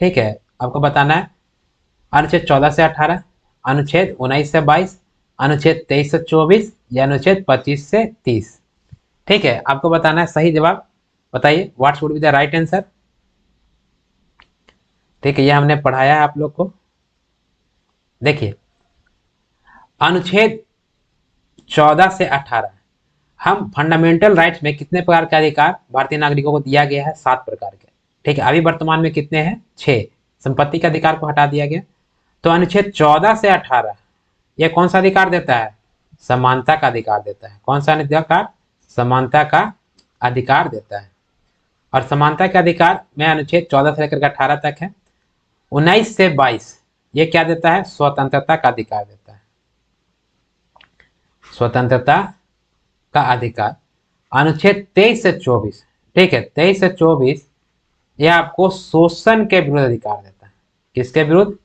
ठीक है, आपको बताना है अनुच्छेद 14 से 18, अनुच्छेद 19 से 22, अनुच्छेद 23 से 24 या अनुच्छेद 25 से 30। ठीक है, आपको बताना है सही जवाब। बताइए what should be the right answer. ठीक है, ये हमने पढ़ाया है आप लोग को। देखिए, अनुच्छेद 14 से 18, हम फंडामेंटल राइट्स में कितने प्रकार के अधिकार भारतीय नागरिकों को दिया गया है? 7 प्रकार के। ठीक है, अभी वर्तमान में कितने हैं? 6। संपत्ति के अधिकार को हटा दिया गया। तो अनुच्छेद 14 से 18 यह कौन सा अधिकार देता है? समानता का अधिकार देता है। कौन सा अधिकार? समानता का अधिकार देता है। और समानता के अधिकार में अनुच्छेद 14 से लेकर 18 तक है। 19 से 22 ये क्या देता है? स्वतंत्रता का अधिकार देता है। स्वतंत्रता का अधिकार। अनुच्छेद 23 से 24, ठीक है, 23 से 24 यह आपको शोषण के विरुद्ध अधिकार देता है। किसके विरुद्ध?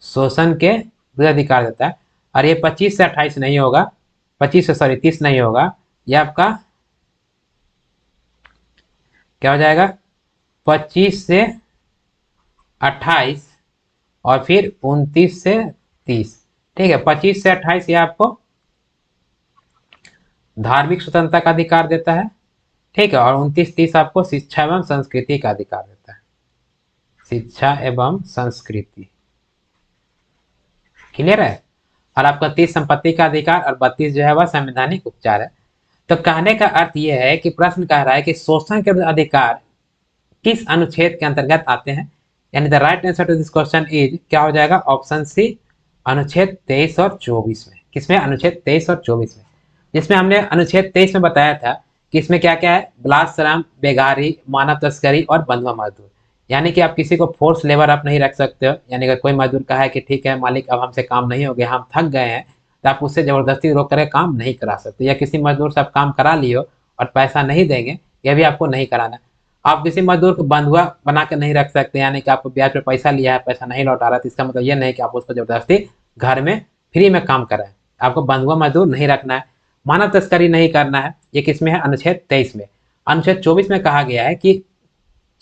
शोषण के विरुद्ध अधिकार देता है। और ये 25 से 28 नहीं होगा, 30 नहीं होगा, यह आपका क्या हो जाएगा? 25 से 28 और फिर 29 से 30। ठीक है, 25 से 28 ये आपको धार्मिक स्वतंत्रता का अधिकार देता है। ठीक है, और 29-30 आपको शिक्षा एवं संस्कृति का अधिकार देता है। शिक्षा एवं संस्कृति। क्लियर है? और आपका 30 संपत्ति का अधिकार और 32 जो है वह संवैधानिक उपचार है। तो कहने का अर्थ यह है कि प्रश्न कह रहा है कि शोषण के विरुद्ध अधिकार किस अनुच्छेद के अंतर्गत आते हैं, यानी the right answer to this question is क्या हो जाएगा, ऑप्शन सी, अनुच्छेद 23 और 24 में। किसमें, अनुच्छेद 23 और 24 में, जिसमें हमने अनुच्छेद 23 में बताया था कि इसमें क्या क्या है, बलात्कार, बेगारी, मानव तस्करी और बंधुआ मजदूर। यानी कि आप किसी को फोर्स लेबर आप नहीं रख सकते हो, यानी अगर कोई मजदूर कहा है कि ठीक है मालिक अब हमसे काम नहीं हो गया, हम थक गए हैं, तो आप उससे जबरदस्ती रोक कर काम नहीं करा सकते। या किसी मजदूर से आप काम करा लियो और पैसा नहीं देंगे, यह भी आपको नहीं कराना। आप किसी मजदूर को बंधुआ बना के नहीं रख सकते, यानी कि आपको ब्याज पे पैसा लिया है, पैसा नहीं लौटा रहा, तो इसका मतलब ये नहीं कि आप उसको जबरदस्ती घर में फ्री में काम कराएं। आपको बंधुआ मजदूर नहीं रखना है। मानव तस्करी नहीं करना है, ये किसमें है, अनुच्छेद 23 में। अनुच्छेद 24 में कहा गया है कि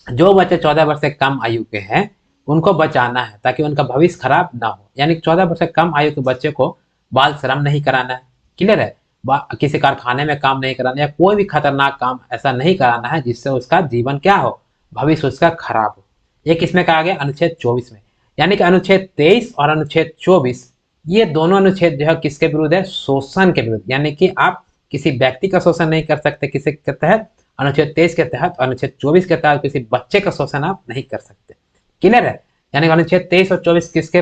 जो बच्चे 14 वर्ष से कम आयु के हैं उनको बचाना है ताकि उनका भविष्य खराब ना हो। यानी 14 वर्ष से कम आयु के बच्चे को बाल श्रम नहीं कराना है, क्लियर है, किसी कारखाने में काम नहीं कराना या कोई भी खतरनाक काम ऐसा नहीं कराना है जिससे उसका जीवन क्या हो, भविष्य उसका खराब हो। ये किसमें कहा गया, अनुच्छेद 24 में। यानी कि अनुच्छेद 23 और अनुच्छेद 24 ये दोनों अनुच्छेद जो है किसके विरुद्ध है, शोषण के विरुद्ध। यानी कि आप किसी व्यक्ति का शोषण नहीं कर सकते किसी के तहत, अनुच्छेद 23 के तहत, अनुच्छेद 24 के तहत किसी बच्चे का शोषण आप नहीं कर सकते, क्लियर है। यानी अनुच्छेद 23 और 24 किसके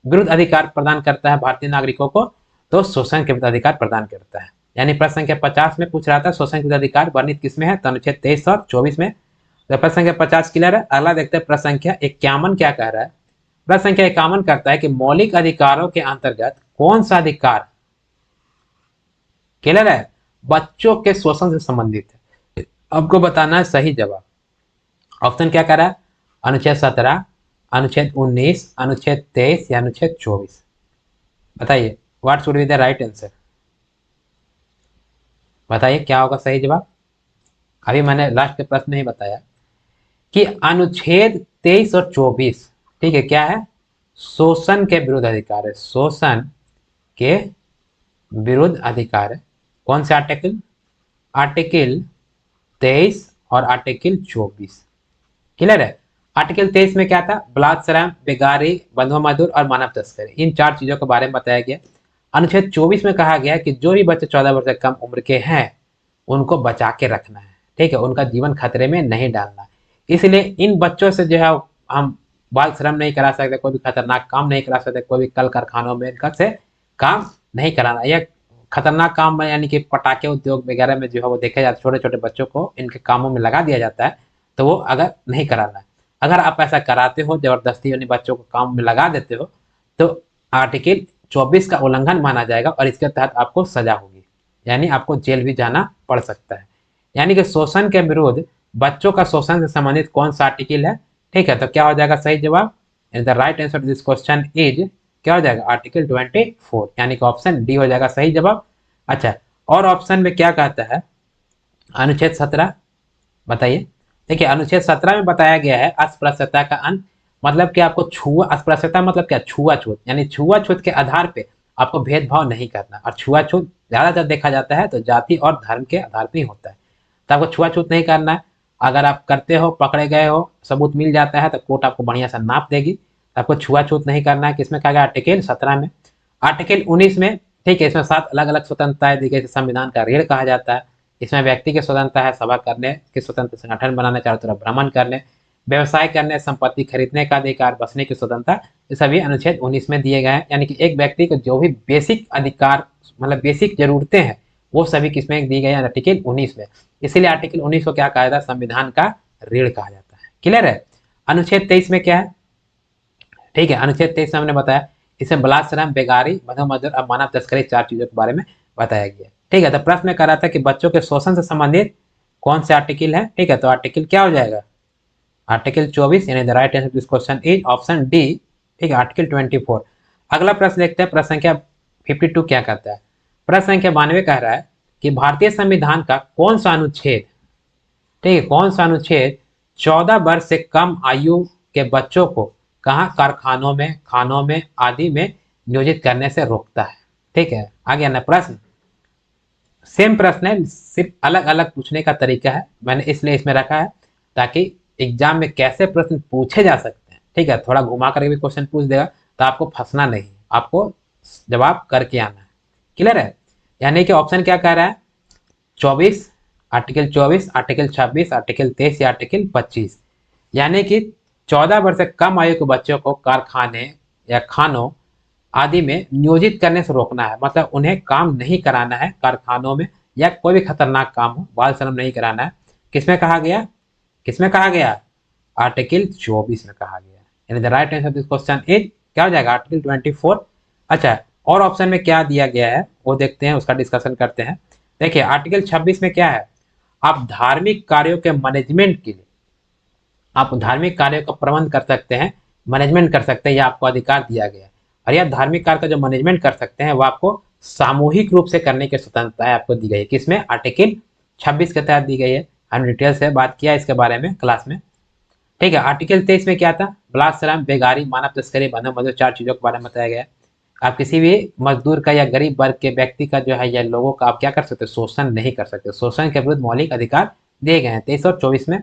विरुद्ध अधिकार प्रदान करता है भारतीय नागरिकों को, तो शोषण के विरुद्ध अधिकार प्रदान करता है। यानी प्रश्न संख्या 50 में पूछ रहा था शोषण के विरुद्ध अधिकार वर्णित किसमें है, तो अनुच्छेद 23 और 24 में। तो प्रश्न संख्या 50 क्लियर है। अगला देखते हैं प्रश्न संख्या 51 क्या कह रहा है। प्रश्न संख्या 51 करता है कि मौलिक अधिकारों के अंतर्गत कौन सा अधिकार, क्लियर है, बच्चों के शोषण से संबंधित है। आपको बताना है सही जवाब। ऑप्शन क्या कह रहा है, अनुच्छेद 17, अनुच्छेद 19, अनुच्छेद 23 या अनुच्छेद 24। बताइए what should be the right answer, बताइए क्या होगा सही जवाब। अभी मैंने लास्ट के प्रश्न में ही बताया कि अनुच्छेद 23 और 24 ठीक है क्या है, शोषण के विरुद्ध अधिकार है, शोषण के विरुद्ध अधिकार है। कौन से आर्टिकल, आर्टिकल 23 और आर्टिकल 24, क्लियर है। आर्टिकल 23 में क्या था, बलात्कार, बेगारी, बंधुआ मजदूर और मानव तस्करी, इन 4 चीजों के बारे में बताया गया। अनुच्छेद 24 में कहा गया कि जो भी बच्चे 14 वर्ष से कम उम्र के हैं उनको बचा के रखना है, ठीक है, उनका जीवन खतरे में नहीं डालना। इसलिए इन बच्चों से जो है हम बाल श्रम नहीं करा सकते, कोई भी खतरनाक काम नहीं करा सकते, कोई भी कल कारखानों में इनका से काम नहीं कराना। या खतरनाक काम में यानी कि पटाखे उद्योग वगैरह में जो है वो देखा जाता है, छोटे छोटे बच्चों को इनके कामों में लगा दिया जाता है, तो वो अगर नहीं कराना है। अगर आप ऐसा कराते हो जबरदस्ती यानी बच्चों को काम में लगा देते हो तो आर्टिकल 24 का उल्लंघन माना जाएगा और इसके तहत आपको सजा होगी, यानी आपको जेल भी जाना पड़ सकता है। यानी कि शोषण के विरुद्ध बच्चों का शोषण से संबंधित कौन सा आर्टिकल है, ठीक है, तो क्या हो जाएगा सही जवाब, the right answer to this question is क्या हो जाएगा, आर्टिकल 24, यानी कि ऑप्शन डी हो जाएगा सही जवाब। अच्छा, और ऑप्शन में क्या कहता है, अनुच्छेद 17 बताइए। देखिए अनुच्छेद 17 में बताया गया है अस्पृश्यता का अंत, मतलब कि आपको अस्पृश्यता मतलब क्या, छुआछूत, यानी छुआछूत के आधार पे आपको भेदभाव नहीं करना। और छुआछूत ज्यादातर देखा जाता है तो जाति और धर्म के आधार पर ही होता है, तो आपको छुआछूत नहीं करना है। अगर आप करते हो, पकड़े गए हो, सबूत मिल जाता है तो कोर्ट आपको बढ़िया सा नाप देगी, तो आपको छुआछूत नहीं करना है। किसमें कहा गया, आर्टिकल 17 में। आर्टिकल 19 में, ठीक है, इसमें 7 अलग अलग स्वतंत्रताएं दी गई, संविधान का रीढ़ कहा जाता है। इसमें व्यक्ति की स्वतंत्रता है, सभा करने की स्वतंत्र, संगठन बनाने, चारों तरफ भ्रमण करने, व्यवसाय करने, संपत्ति खरीदने का अधिकार, बसने की स्वतंत्रता, ये सभी अनुच्छेद 19 में दिए गए हैं। यानी कि एक व्यक्ति को जो भी बेसिक अधिकार मतलब बेसिक जरूरतें हैं वो सभी किसमें दी गई है, आर्टिकल 19 में। इसीलिए आर्टिकल 19 को क्या कहा जाता है, संविधान का रीढ़ कहा जाता है, क्लियर है। अनुच्छेद 23 में क्या है, ठीक है, अनुच्छेद 23 में हमने बताया इसमें बलात्कार, बेगारी, बंधुआ मजदूर और मानव तस्करी 4 चीजों के बारे में बताया गया, ठीक है। तो प्रश्न में कह रहा था कि बच्चों के शोषण से संबंधित कौन से आर्टिकल है, ठीक है, तो आर्टिकल क्या हो जाएगा, आर्टिकल 24, यानी the right answer this question is option D, ठीक है, आर्टिकल 24। अगला प्रश्न देखते हैं, प्रश्न संख्या 52 क्या कहता है। प्रश्न संख्या 92 कह रहा है कि भारतीय संविधान का कौन सा अनुच्छेद, ठीक है, कौन सा अनुच्छेद 14 वर्ष से कम आयु के बच्चों को कहाँ कारखानों में, खानों में आदि में नियोजित करने से रोकता है, ठीक है। आगे ना प्रश्न सेम प्रश्न है, सिर्फ अलग अलग पूछने का तरीका है, मैंने इसलिए इसमें रखा है ताकि एग्जाम में कैसे प्रश्न पूछे जा सकते हैं, ठीक है, थोड़ा घुमा करके भी क्वेश्चन पूछ देगा तो आपको फंसना नहीं, आपको जवाब करके आना है, क्लियर है। यानी कि ऑप्शन क्या कह रहा है, 24, आर्टिकल 24, आर्टिकल 26, आर्टिकल 23 या आर्टिकल 25। यानी कि 14 वर्ष से कम आयु के बच्चों को कारखाने या खानों आदि में नियोजित करने से रोकना है। मतलब उन्हें काम नहीं कराना है कारखानों में, या कोई भी खतरनाक काम हो, बाल श्रम नहीं कराना है। किसमें कहा गया, किसमें कहा गया, आर्टिकल 24 में कहा गया। यानी the right answer this question is क्या हो जाएगा, आर्टिकल 24। अच्छा, और ऑप्शन में क्या दिया गया है वो देखते हैं, उसका डिस्कशन करते हैं। देखिए आर्टिकल 26 में क्या है, आप धार्मिक कार्यों के मैनेजमेंट के लिए, आप धार्मिक कार्यों का प्रबंध कर सकते हैं, मैनेजमेंट कर सकते हैं, यह आपको अधिकार दिया गया है। और यह धार्मिक कार्य का जो मैनेजमेंट कर सकते हैं वो आपको सामूहिक रूप से करने की स्वतंत्रता आपको दी गई है। किसमें, आर्टिकल 26 के तहत दी गई है। हम डिटेल से बात किया इसके बारे में क्लास में, ठीक है। आर्टिकल 23 में क्या था, बाल श्रम, बेगारी, मानव तस्करी, बंधन मजदूर, 4 चीजों के बारे में बताया गया है। आप किसी भी मजदूर का या गरीब वर्ग के व्यक्ति का जो है या लोगों का आप क्या कर सकते, शोषण नहीं कर सकते। शोषण के विरुद्ध मौलिक अधिकार दिए गए हैं 23 और 24 में,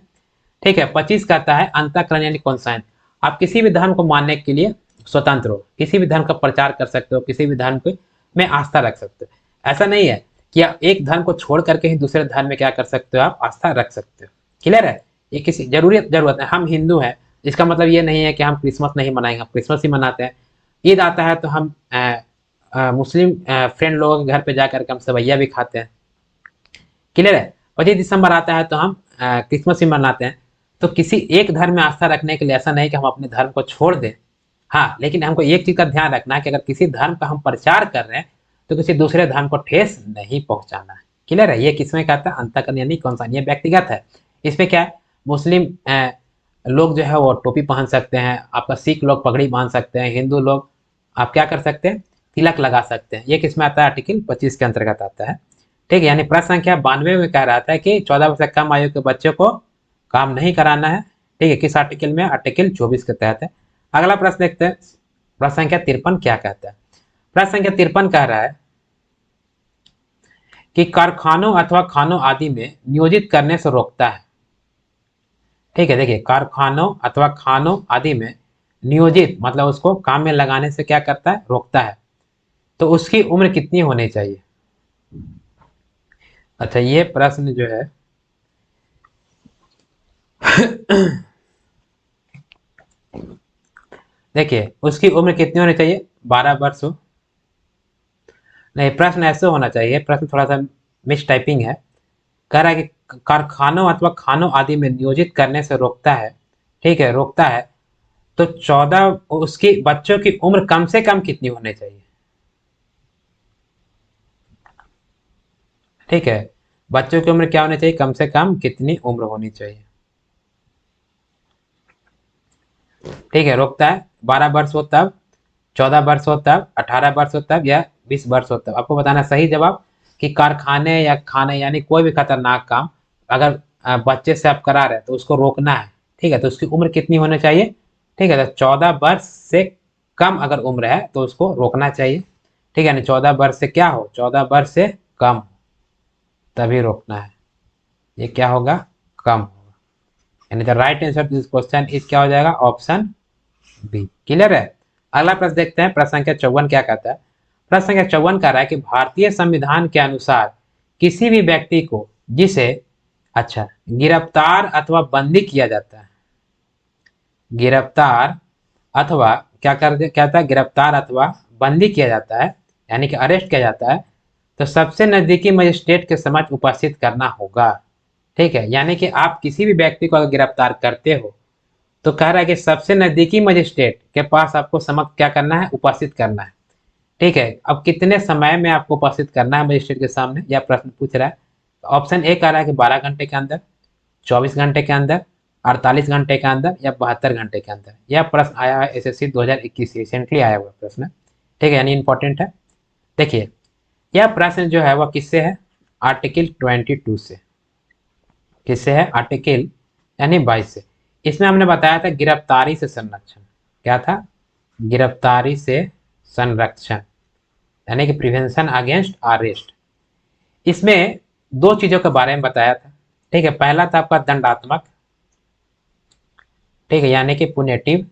ठीक है। 25 कहता है अंतःकरण यानी कॉन्साइन, आप किसी भी धर्म को मानने के लिए स्वतंत्र हो, किसी भी धर्म का प्रचार कर सकते हो, किसी भी धर्म पे में आस्था रख सकते हो। ऐसा नहीं है कि आप एक धर्म को छोड़ करके ही दूसरे धर्म में क्या कर सकते हो, आप आस्था रख सकते हो। क्लियर है, ये किसी जरूरत है। हम हिंदू हैं, इसका मतलब ये नहीं है कि हम क्रिसमस नहीं मनाएंगे, हम क्रिसमस ही मनाते हैं। ईद आता है तो हम मुस्लिम फ्रेंड लोगों के घर पे जाकर के हम सेवैया भी खाते हैं। क्लियर है, 25 दिसंबर आता है तो हम क्रिसमस ही मनाते हैं। तो किसी एक धर्म में आस्था रखने के लिए ऐसा नहीं कि हम अपने धर्म को छोड़ दें। हाँ, लेकिन हमको एक चीज का ध्यान रखना है कि अगर किसी धर्म का हम प्रचार कर रहे हैं तो किसी दूसरे धर्म को ठेस नहीं पहुंचाना है। क्लियर है, ये किसमें कहता है, अंतःकरण यानी कौन सा, ये व्यक्तिगत है। इसमें क्या है, मुस्लिम लोग जो है वो टोपी पहन सकते हैं, आपका सिख लोग पगड़ी बांध सकते हैं, हिंदू लोग आप क्या कर सकते हैं, तिलक लगा सकते हैं। ये किसमें आता है, आर्टिकल 25 के अंतर्गत आता है, ठीक है। यानी प्रश्न संख्या 92 में कह रहा था कि 14 वर्ष से कम आयु के बच्चों को काम नहीं कराना है, ठीक है। किस आर्टिकल में, आर्टिकल 24 के तहत है। अगला प्रश्न देखते हैं, प्रश्न संख्या 53 क्या कहता है। प्रश्न संख्या 53 कह रहा है कि कारखानों अथवा खानों आदि में नियोजित करने से रोकता है, ठीक है। देखिए कारखानों अथवा खानों आदि में नियोजित मतलब उसको काम में लगाने से क्या करता है, रोकता है। तो उसकी उम्र कितनी होनी चाहिए। अच्छा, ये प्रश्न जो है देखिए उसकी उम्र कितनी होनी चाहिए, 12 वर्ष हो। नहीं, प्रश्न ऐसे होना चाहिए, प्रश्न थोड़ा सा मिस टाइपिंग है। कह रहा है कि कारखानों अथवा खानों आदि में नियोजित करने से रोकता है, ठीक है, रोकता है। तो 14, उसकी बच्चों की उम्र कम से कम कितनी होनी चाहिए, ठीक है। बच्चों की उम्र क्या होनी चाहिए, कम से कम कितनी उम्र होनी चाहिए, ठीक है। रोकता है 12 वर्ष हो तब, 14 वर्ष हो तब, 18 वर्ष हो तब, या 20 वर्ष हो तब। आपको बताना सही जवाब कि कारखाने या खाने यानी कोई भी खतरनाक काम अगर बच्चे से आप करा रहे हैं तो उसको रोकना है, ठीक है। तो उसकी उम्र कितनी होनी चाहिए, ठीक है। तो 14 वर्ष से कम अगर उम्र है तो उसको रोकना चाहिए, ठीक है। यानी 14 वर्ष से क्या हो, 14 वर्ष से कम, तभी रोकना है। ये क्या होगा, कम होगा। यानी the right answer this question is क्या हो जाएगा, ऑप्शन बी। क्लियर है। अगला प्रश्न देखते हैं, प्रश्न संख्या 54 क्या कहता है। प्रश्न संख्या 54 कह रहा है कि भारतीय संविधान के अनुसार किसी भी व्यक्ति को जिसे अच्छा गिरफ्तार अथवा बंदी किया जाता है, गिरफ्तार अथवा क्या था, गिरफ्तार अथवा बंदी किया जाता है, यानी कि अरेस्ट किया जाता है, तो सबसे नजदीकी मजिस्ट्रेट के समक्ष उपस्थित करना होगा, ठीक है। यानी कि आप किसी भी व्यक्ति को अगर गिरफ्तार करते हो तो कह रहा है कि सबसे नजदीकी मजिस्ट्रेट के पास आपको समक्ष क्या करना है, उपस्थित करना है, ठीक है। अब कितने समय में आपको उपस्थित करना है मजिस्ट्रेट के सामने, यह प्रश्न पूछ रहा है। ऑप्शन ए कह रहा है कि 12 घंटे के अंदर, 24 घंटे के अंदर, 48 घंटे के अंदर, या 72 घंटे के अंदर। यह प्रश्न आया है एसएससी 2021 रिसेंटली आया हुआ प्रश्न, ठीक है, यानी इंपॉर्टेंट है। देखिए यह प्रश्न जो है वह किससे है, आर्टिकल 22 से। किससे है, आर्टिकल यानी 22 से। इसमें हमने बताया था गिरफ्तारी से संरक्षण, क्या था, गिरफ्तारी से संरक्षण, यानी कि प्रिवेंशन अगेंस्ट अरेस्ट। इसमें दो चीजों के बारे में बताया था, ठीक है। पहला था आपका दंडात्मक, ठीक है, यानी कि पुनेटिव,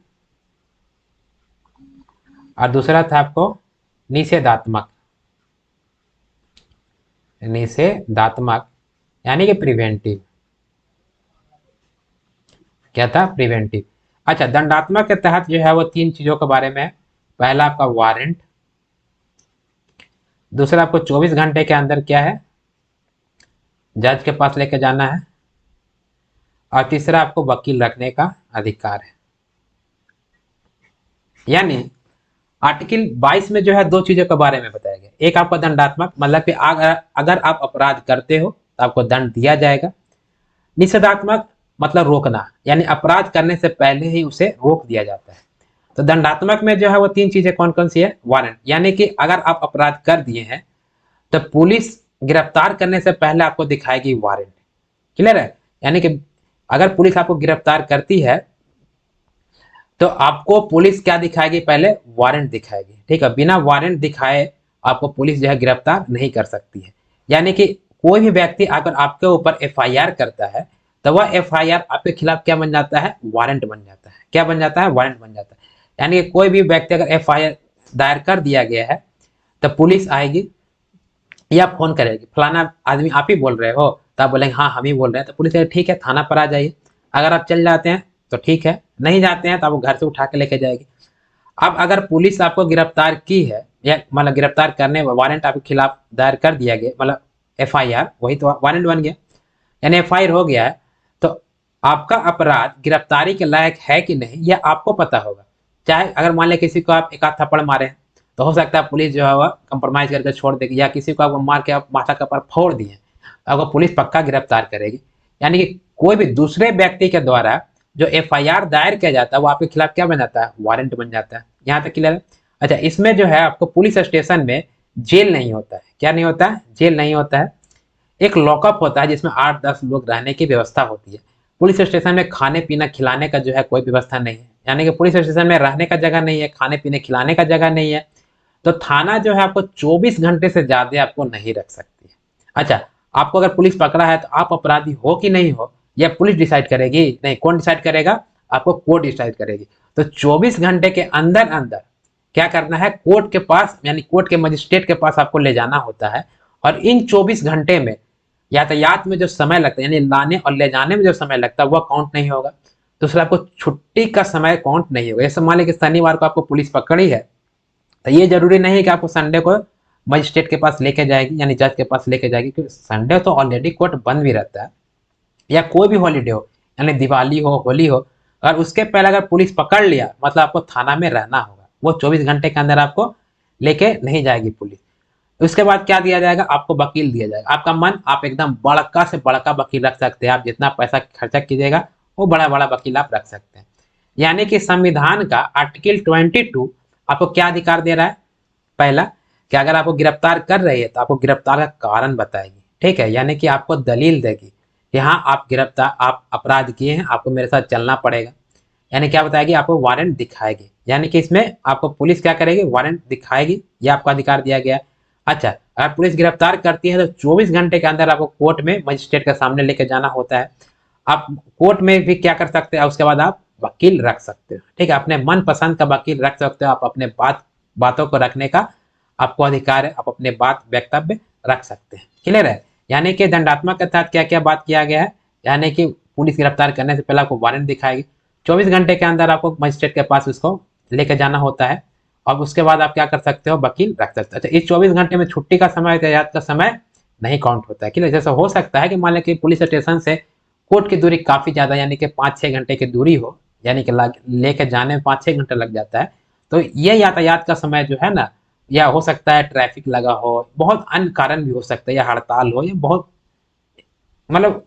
और दूसरा था आपको निषेधात्मक, निषेधात्मक, यानी कि प्रिवेंटिव, क्या था, प्रिवेंटिव। अच्छा, दंडात्मक के तहत जो है वो तीन चीजों के बारे में है। पहला आपका वारंट, दूसरा आपको 24 घंटे के अंदर क्या है, जज के पास लेके जाना है, और तीसरा आपको वकील रखने का अधिकार है। यानी आर्टिकल 22 में जो है दो चीजों के बारे में बताया गया। एक आपका दंडात्मक, मतलब कि अगर आप अपराध करते हो तो आपको दंड दिया जाएगा। निषेधात्मक मतलब रोकना, यानी अपराध करने से पहले ही उसे रोक दिया जाता है। तो दंडात्मक में जो है वो तीन चीजें कौन कौन सी है, वारंट, यानी कि अगर आप अपराध कर दिए हैं तो पुलिस गिरफ्तार करने से पहले आपको दिखाएगी वारंट। क्लियर है? यानी कि अगर पुलिस आपको गिरफ्तार करती है तो आपको पुलिस क्या दिखाएगी, पहले वारंट दिखाएगी। ठीक है, बिना वारंट दिखाए आपको पुलिस जो है गिरफ्तार नहीं कर सकती है। यानी कि कोई भी व्यक्ति अगर आपके ऊपर एफआईआर करता है तो वह एफआईआर आपके खिलाफ क्या बन जाता है, वारंट बन जाता है। क्या बन जाता है, वारंट बन जाता है। यानी कि कोई भी व्यक्ति अगर एफआईआर दायर कर दिया गया है तो पुलिस आएगी या फोन करेगी, फलाना आदमी आप ही बोल रहे हो, तो आप बोलेंगे हाँ हम ही बोल रहे हैं, तो पुलिस कहेगी ठीक है थाना पर आ जाइए। अगर आप चल जाते हैं तो ठीक है, नहीं जाते हैं तो आपको घर से उठा के लेके जाएगी। अब अगर पुलिस आपको गिरफ्तार की है, या मतलब गिरफ्तार करने वारंट आपके खिलाफ दायर कर दिया गया, मतलब एफआईआर, वही तो वारंट बन गया, यानी एफआईआर हो गया है, तो आपका अपराध गिरफ्तारी के लायक है कि नहीं यह आपको पता होगा। चाहे अगर मान लिया किसी को आप एक आध थप्पड़ मारे हैं तो हो सकता है पुलिस जो है वह कंप्रोमाइज करके छोड़ देगी, या किसी को आप मार के आप माथा का पर फोड़ दिए तो आपको पुलिस पक्का गिरफ्तार करेगी। यानी कि कोई भी दूसरे व्यक्ति के द्वारा जो एफआईआर दायर किया जाता है वो आपके खिलाफ क्या बन जाता है, वारंट बन जाता है। यहाँ तक क्लियर है? अच्छा, इसमें जो है आपको पुलिस स्टेशन में जेल नहीं होता है। क्या नहीं होता है, जेल नहीं होता है। एक लॉकअप होता है जिसमें 8-10 लोग रहने की व्यवस्था होती है। पुलिस स्टेशन में खाने पीना खिलाने का जो है कोई व्यवस्था नहीं है। यानी कि पुलिस स्टेशन में रहने का जगह नहीं है, खाने पीने खिलाने का जगह नहीं है। तो थाना जो है आपको 24 घंटे से ज्यादा आपको नहीं रख सकती है। अच्छा, आपको अगर पुलिस पकड़ा है तो आप अपराधी हो कि नहीं हो यह पुलिस डिसाइड करेगी? नहीं, कौन डिसाइड करेगा? आपको कोर्ट डिसाइड करेगी। तो 24 घंटे के अंदर अंदर क्या करना है, कोर्ट के पास, यानी कोर्ट के मजिस्ट्रेट के पास आपको ले जाना होता है। और इन 24 घंटे में यातायात में जो समय लगता है, यानी लाने और ले जाने में जो समय लगता है वह काउंट नहीं होगा। दूसरा, आपको छुट्टी का समय काउंट नहीं होगा। जैसे मान लीजिए कि शनिवार को आपको पुलिस पकड़ी है तो ये जरूरी नहीं है कि आपको संडे को मजिस्ट्रेट के पास लेके जाएगी, यानी जज के पास लेके जाएगी, क्योंकि संडे तो ऑलरेडी कोर्ट बंद भी रहता है। या कोई भी हॉलीडे हो, यानी दिवाली हो, होली हो, अगर उसके पहले अगर पुलिस पकड़ लिया मतलब आपको थाना में रहना होगा। वो 24 घंटे के अंदर आपको लेके नहीं जाएगी पुलिस। उसके बाद क्या दिया जाएगा, आपको वकील दिया जाएगा। आपका मन, आप एकदम बड़का से बड़का वकील रख सकते हैं। आप जितना पैसा खर्चा कीजिएगा वो बड़ा बड़ा वकील आप रख सकते हैं। यानी कि संविधान का आर्टिकल 22 आपको क्या अधिकार दे रहा है, पहला कि अगर आपको गिरफ्तार कर रही है तो आपको गिरफ्तार का कारण बताएगी। ठीक है, यानी कि आपको दलील देगी कि हाँ आप गिरफ्तार, आप अपराध किए हैं, आपको मेरे साथ चलना पड़ेगा। यानी क्या बताएगी, आपको वारंट दिखाएगी। यानी कि इसमें आपको पुलिस क्या करेगी, वारंट दिखाएगी, ये आपको अधिकार दिया गया है। अच्छा, अगर पुलिस गिरफ्तार करती है तो 24 घंटे के अंदर आपको कोर्ट में मजिस्ट्रेट के सामने लेके जाना होता है। आप कोर्ट में भी क्या कर सकते हैं, उसके बाद आप वकील रख सकते हो। ठीक है, अपने मन पसंद का वकील रख सकते हो। आप अपने बातों को रखने का आपको अधिकार है, आप अपने बात वक्तव्य रख सकते हैं। क्लियर है? यानी कि दंडात्मक के तहत क्या क्या बात किया गया है, यानी कि पुलिस गिरफ्तार करने से पहले आपको वारंट दिखाएगी, 24 घंटे के अंदर आपको मजिस्ट्रेट के पास उसको लेकर जाना होता है, और उसके बाद आप क्या कर सकते हो, वकील रख सकते हो। अच्छा, इस 24 घंटे में छुट्टी का समय, यातायात का समय नहीं काउंट होता है। क्लियर? जैसे हो सकता है कि मान लें कि पुलिस स्टेशन से कोर्ट की दूरी काफी ज्यादा, यानी कि 5-6 घंटे की दूरी हो, यानी कि लेके जाने में 5-6 घंटे लग जाता है, तो ये यातायात का समय जो है ना, या हो सकता है ट्रैफिक लगा हो, बहुत अन्य कारण भी हो सकता है, या हड़ताल हो, या बहुत मतलब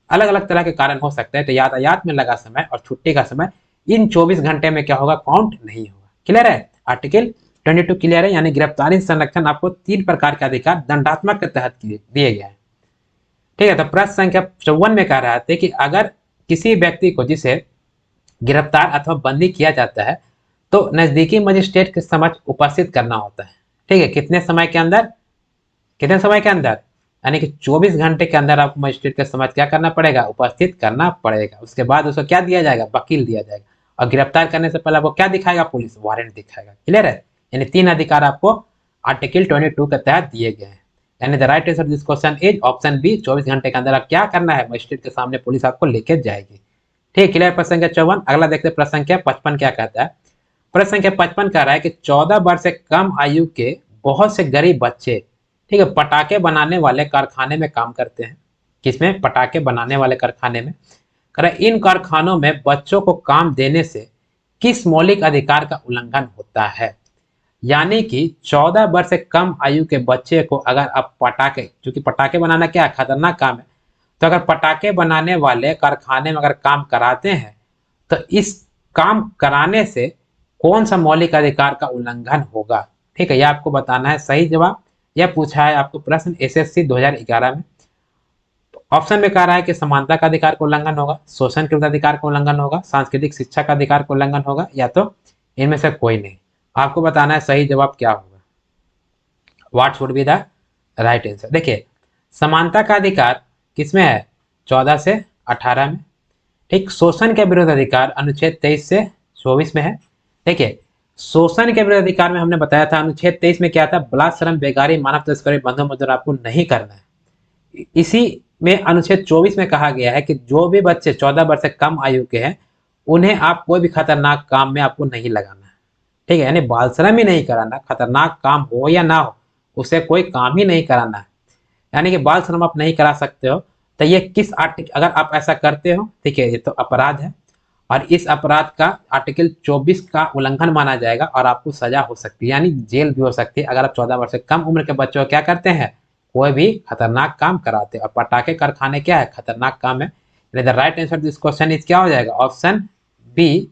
अलग अलग तरह के कारण हो सकते हैं। तो यातायात में लगा समय और छुट्टी का समय इन 24 घंटे में क्या होगा, काउंट नहीं होगा। क्लियर है? आर्टिकल 22 क्लियर है? यानी गिरफ्तारी संरक्षण आपको 3 प्रकार के अधिकार दंडात्मक के तहत दिए गए हैं। ठीक है, तो प्रश्न संख्या 54 में कह रहा था कि अगर किसी व्यक्ति को जिसे गिरफ्तार अथवा बंदी किया जाता है तो नजदीकी मजिस्ट्रेट के समक्ष उपस्थित करना होता है। ठीक है, कितने समय के अंदर, कितने समय के अंदर, यानी कि 24 घंटे के अंदर आपको मजिस्ट्रेट के समक्ष क्या करना पड़ेगा, उपस्थित करना पड़ेगा। उसके बाद उसको क्या दिया जाएगा, वकील दिया जाएगा। और गिरफ्तार करने से पहले आपको क्या दिखाएगा, पुलिस वारंट दिखाएगा। क्लियर है? यानी 3 अधिकार आपको आर्टिकल 22 के तहत दिए गए हैं। यानी the right answer this question is option B. 24 घंटे के अंदर आप क्या करना है, मजिस्ट्रेट के सामने पुलिस आपको लेके जाएगी। ठीक, क्लियर। प्रश्न संख्या 54। अगला देखते हैं प्रश्न संख्या 55 क्या कहता है। प्रश्न संख्या 55 कह रहा है कि 14 वर्ष से कम आयु के बहुत से गरीब बच्चे, ठीक है, पटाखे बनाने वाले कारखाने में काम करते हैं। किसमें? पटाखे बनाने वाले कारखाने में। कह रहा है इन कारखानों में बच्चों को काम देने से किस मौलिक अधिकार का उल्लंघन होता है। यानी कि 14 वर्ष से कम आयु के बच्चे को अगर आप पटाखे, क्योंकि पटाखे बनाना क्या है, खतरनाक काम है, तो अगर पटाखे बनाने वाले कारखाने में अगर काम कराते हैं तो इस काम कराने से कौन सा मौलिक अधिकार का उल्लंघन होगा। ठीक है, यह आपको बताना है। सही जवाब यह पूछा है आपको प्रश्न एसएससी 2011 में। ऑप्शन में कह रहा है कि समानता का अधिकार का उल्लंघन होगा, शोषण के विरुद्ध अधिकार का उल्लंघन होगा, सांस्कृतिक शिक्षा का अधिकार का उल्लंघन होगा, या तो इनमें से कोई नहीं। आपको बताना है सही जवाब क्या होगा। What should be the right answer. देखिए, समानता का अधिकार किसमें है? 14 से 18 में। ठीक, शोषण के विरुद्ध अधिकार अनुच्छेद 23 से 24 में है। देखिए, शोषण के विरुद्ध अधिकार में हमने बताया था अनुच्छेद 23 में क्या था, बलात्कार, बेगारी, मानव तस्करी, बंधु मजदूर आपको नहीं करना है। इसी में अनुच्छेद 24 में कहा गया है कि जो भी बच्चे 14 वर्ष से कम आयु के हैं उन्हें आप कोई भी खतरनाक काम में आपको नहीं लगाना है। ठीक है, यानी बाल श्रम ही नहीं कराना, खतरनाक काम हो या ना हो उसे कोई काम ही नहीं कराना है। यानी कि बाल श्रम आप नहीं करा सकते हो। तो ये किस आर्टिकल, अगर आप ऐसा करते हो, ठीक है, ये तो अपराध है और इस अपराध का आर्टिकल 24 का उल्लंघन माना जाएगा और आपको सजा हो सकती है, यानी जेल भी हो सकती है अगर आप 14 वर्ष से कम उम्र के बच्चों को क्या करते हैं, कोई भी खतरनाक काम कराते हैं। और पटाखे कारखाने क्या है, खतरनाक काम है। The right answer this question is क्या हो जाएगा, ऑप्शन बी।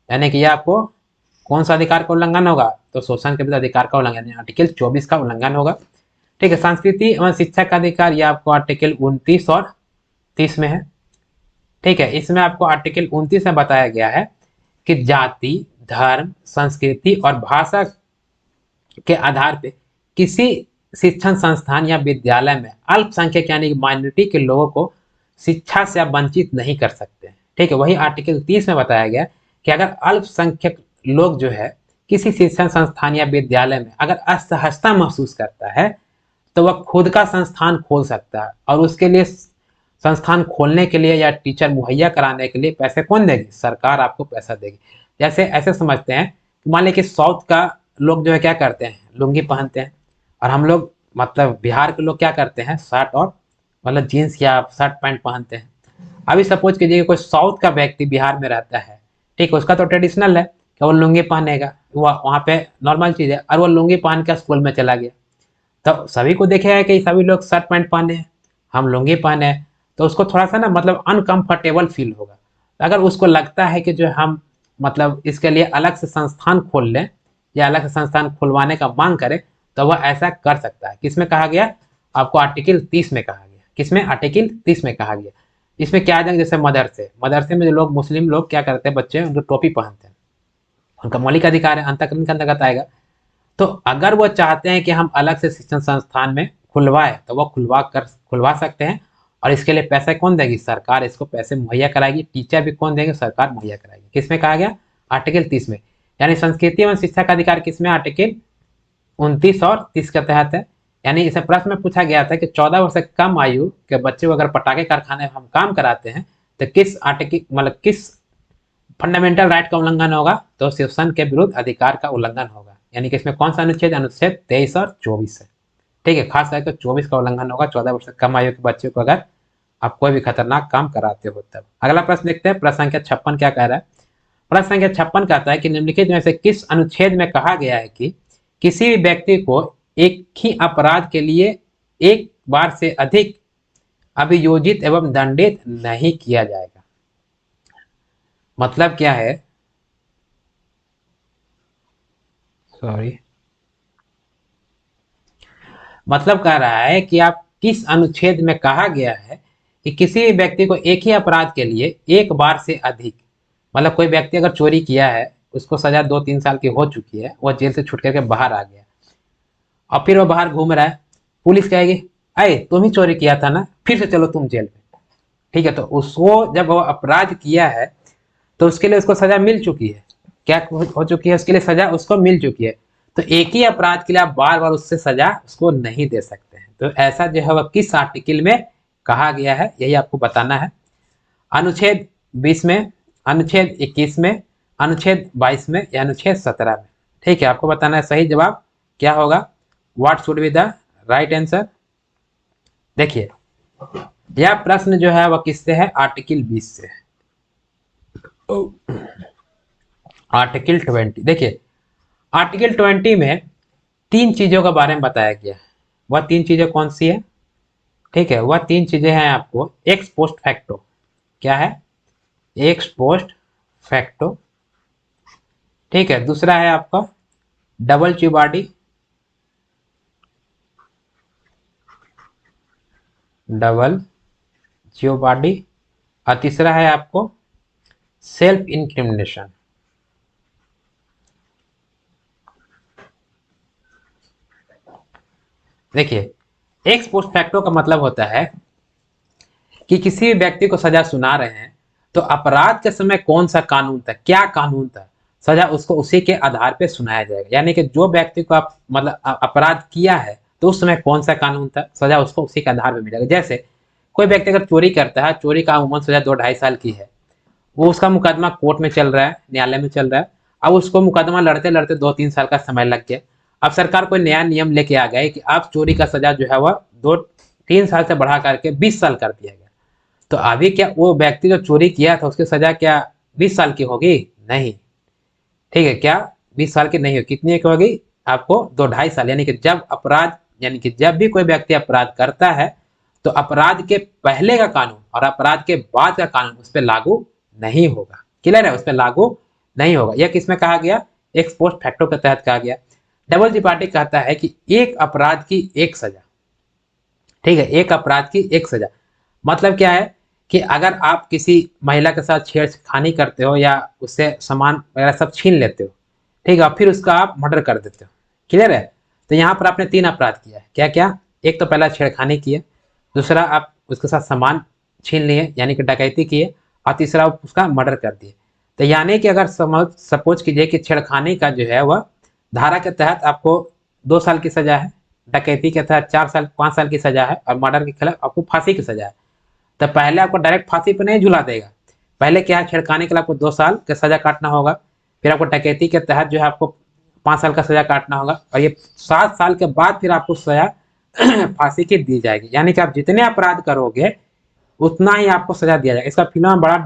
यानी कि आपको कौन सा अधिकार का उल्लंघन होगा, तो शोषण के विरुद्ध अधिकार का उल्लंघन, आर्टिकल 24 का उल्लंघन होगा। ठीक है, संस्कृति एवं शिक्षा का अधिकार, यह आपको आर्टिकल 29 और 30 में है। ठीक है, इसमें आपको आर्टिकल 29 में बताया गया है कि जाति, धर्म, संस्कृति और भाषा के आधार पे किसी शिक्षण संस्थान या विद्यालय में अल्पसंख्यक यानी माइनॉरिटी के लोगों को शिक्षा से आप वंचित नहीं कर सकते। ठीक है, वही आर्टिकल 30 में बताया गया कि अगर अल्पसंख्यक लोग जो है किसी शिक्षण संस्थान या विद्यालय में अगर असहजता महसूस करता है तो वह खुद का संस्थान खोल सकता है और उसके लिए संस्थान खोलने के लिए या टीचर मुहैया कराने के लिए पैसे कौन देगी, सरकार आपको पैसा देगी। जैसे ऐसे समझते हैं, मान लीजिए कि साउथ का लोग जो है क्या करते हैं, लुंगी पहनते हैं, और हम लोग मतलब बिहार के लोग क्या करते हैं, शर्ट और मतलब जीन्स या शर्ट पैंट पहनते हैं। अभी सपोज कीजिए कोई साउथ का व्यक्ति बिहार में रहता है, ठीक है, उसका तो ट्रेडिशनल है कि वो लुंगी पहनेगा, वो वहाँ पे नॉर्मल चीज़ है, और वो लुंगी पहन के स्कूल में चला गया तो सभी को देखेगा कि सभी लोग शर्ट पैंट पहने हैं, हम लुंगी पहने हैं, तो उसको थोड़ा सा ना मतलब अनकंफर्टेबल फील होगा। अगर उसको लगता है कि जो हम मतलब इसके लिए अलग से संस्थान खोल लें या अलग से संस्थान खुलवाने का मांग करें तो वह ऐसा कर सकता है। किसमें कहा गया आपको, आर्टिकल 30 में कहा गया। किसमें, आर्टिकल 30 में कहा गया। इसमें क्या आ जाएंगे, जैसे मदरसे में जो लोग मुस्लिम लोग क्या करते हैं, बच्चे उनको टोपी पहनते हैं, उनका मौलिक अधिकार है, अंतःकरण के अंतर्गत आएगा। तो अगर वो चाहते हैं कि हम अलग से शिक्षण संस्थान में खुलवाए तो वो खुलवा सकते हैं, और इसके लिए पैसा कौन देगी, सरकार इसको पैसे मुहैया कराएगी। टीचर भी कौन देंगे, सरकार मुहैया कराएगी। किसमें कहा गया, आर्टिकल 30 में। यानी संस्कृति एवं शिक्षा का अधिकार किसमें, आर्टिकल 29 और 30 के तहत है। यानी इसे प्रश्न में पूछा गया था कि 14 वर्ष से कम आयु के बच्चे को अगर पटाखे कारखाने में हम काम कराते हैं तो किस आर्टिकल मतलब किस फंडामेंटल राइट का उल्लंघन होगा, तो शोषण के विरुद्ध अधिकार का उल्लंघन होगा। यानी कि इसमें कौन सा अनुच्छेद, अनुच्छेद 23 और 24 है। ठीक है, खास करके 24 का उल्लंघन होगा, 14 वर्ष से कम आयु के बच्चे को अगर आप कोई भी खतरनाक काम कराते हो तब। अगला प्रश्न देखते हैं, प्रश्न संख्या 56 क्या कह रहा है। प्रश्न संख्या 56 कहता है कि निम्नलिखित में से किस अनुच्छेद में कहा गया है कि किसी भी व्यक्ति को एक ही अपराध के लिए एक बार से अधिक अभियोजित एवं दंडित नहीं किया जाएगा। मतलब क्या है, सॉरी, मतलब कह रहा है कि आप किस अनुच्छेद में कहा गया है कि किसी भी व्यक्ति को एक ही अपराध के लिए एक बार से अधिक, मतलब कोई व्यक्ति अगर चोरी किया है, उसको सजा 2-3 साल की हो चुकी है, वह जेल से छूट करके बाहर आ गया और फिर वो बाहर घूम रहा है, पुलिस कहेगी अरे तुम ही चोरी किया था ना, फिर से चलो तुम जेल में। ठीक है, तो उसको जब वो अपराध किया है तो उसके लिए उसको सजा मिल चुकी है, क्या हो चुकी है, उसके लिए सजा उसको मिल चुकी है। तो एक ही अपराध के लिए आप बार बार उससे सजा उसको नहीं दे सकते हैं। तो ऐसा जो है वह किस आर्टिकल में कहा गया है, यही आपको बताना है। अनुच्छेद 20 में, अनुच्छेद 21 में, अनुच्छेद 22 में या अनुच्छेद 17 में। ठीक है, आपको बताना है सही जवाब क्या होगा। What should be the right answer. देखिए, यह प्रश्न जो है वह किससे है, आर्टिकल 20 से। आर्टिकल 20, देखिए आर्टिकल 20 में 3 चीजों के बारे में बताया गया है। वह 3 चीजें कौन सी है, ठीक है, वह 3 चीजें हैं आपको एक्स पोस्ट फैक्टो। क्या है, एक्स पोस्ट फैक्टो। ठीक है, दूसरा है आपका डबल च्यूबाडी, डबल च्यूबाडी, और तीसरा है आपको सेल्फ इंक्रिमिनेशन। देखिए, एक्स पोस्ट फैक्टो का मतलब होता है कि किसी भी व्यक्ति को सजा सुना रहे हैं तो अपराध के समय कौन सा कानून था, क्या कानून था, सजा उसको उसी के आधार पे सुनाया जाएगा। यानी कि जो व्यक्ति को आप मतलब अपराध किया है तो उस समय कौन सा कानून था, सजा उसको उसी के आधार पे मिलेगा। जैसे कोई व्यक्ति अगर चोरी करता है, चोरी का उम्र सजा 2-2.5 साल की है, वो उसका मुकदमा कोर्ट में चल रहा है, न्यायालय में चल रहा है। अब उसको मुकदमा लड़ते लड़ते 2-3 साल का समय लग गया। अब सरकार कोई नया नियम लेके आ गए कि अब चोरी का सजा जो है वह 2-3 साल से बढ़ा करके 20 साल कर दिया गया। तो अभी क्या वो व्यक्ति जो चोरी किया था उसकी सजा क्या 20 साल की होगी? नहीं। ठीक है, क्या 20 साल की नहीं होगी, कितनी की होगी आपको 2-2.5 साल। यानी कि जब अपराध, यानी कि जब भी कोई व्यक्ति अपराध करता है तो अपराध के पहले का कानून और अपराध के बाद का कानून उस पर लागू नहीं होगा। क्लियर है, उस पर लागू नहीं होगा। यह किसमें कहा गया, एक्स पोस्ट फैक्टो के तहत कहा गया। डबल जीपार्टी कहता है कि एक अपराध की एक सजा। ठीक है, एक अपराध की एक सजा मतलब क्या है कि अगर आप किसी महिला के साथ छेड़खानी करते हो या उससे सामान वगैरह सब छीन लेते हो, ठीक है, फिर उसका आप मर्डर कर देते हो। क्लियर है, तो यहाँ पर आपने 3 अपराध किया है। क्या क्या, एक तो पहला छेड़खानी किए, दूसरा आप उसके साथ सामान छीन लिए यानी कि डकैती किए, और तीसरा उसका मर्डर कर दिए। तो यानी कि अगर सपोज कीजिए कि छेड़खानी का जो है वह धारा के तहत आपको 2 साल की सजा है, डकैती के तहत 4 साल 5 साल की सजा है, और मर्डर के खिलाफ आपको फांसी की सजा है। तो पहले आपको डायरेक्ट फांसी पे नहीं झुला देगा, पहले क्या है, छेड़खानी के लिए आपको 2 साल का सजा काटना होगा, फिर आपको डकैती के तहत जो है आपको 5 साल का सजा काटना होगा, और ये 7 साल के बाद फिर आपको सजा फांसी की दी जाएगी। यानी कि आप जितने अपराध करोगे उतना ही आपको सजा दिया जाएगा। इसका फिल्म में बड़ा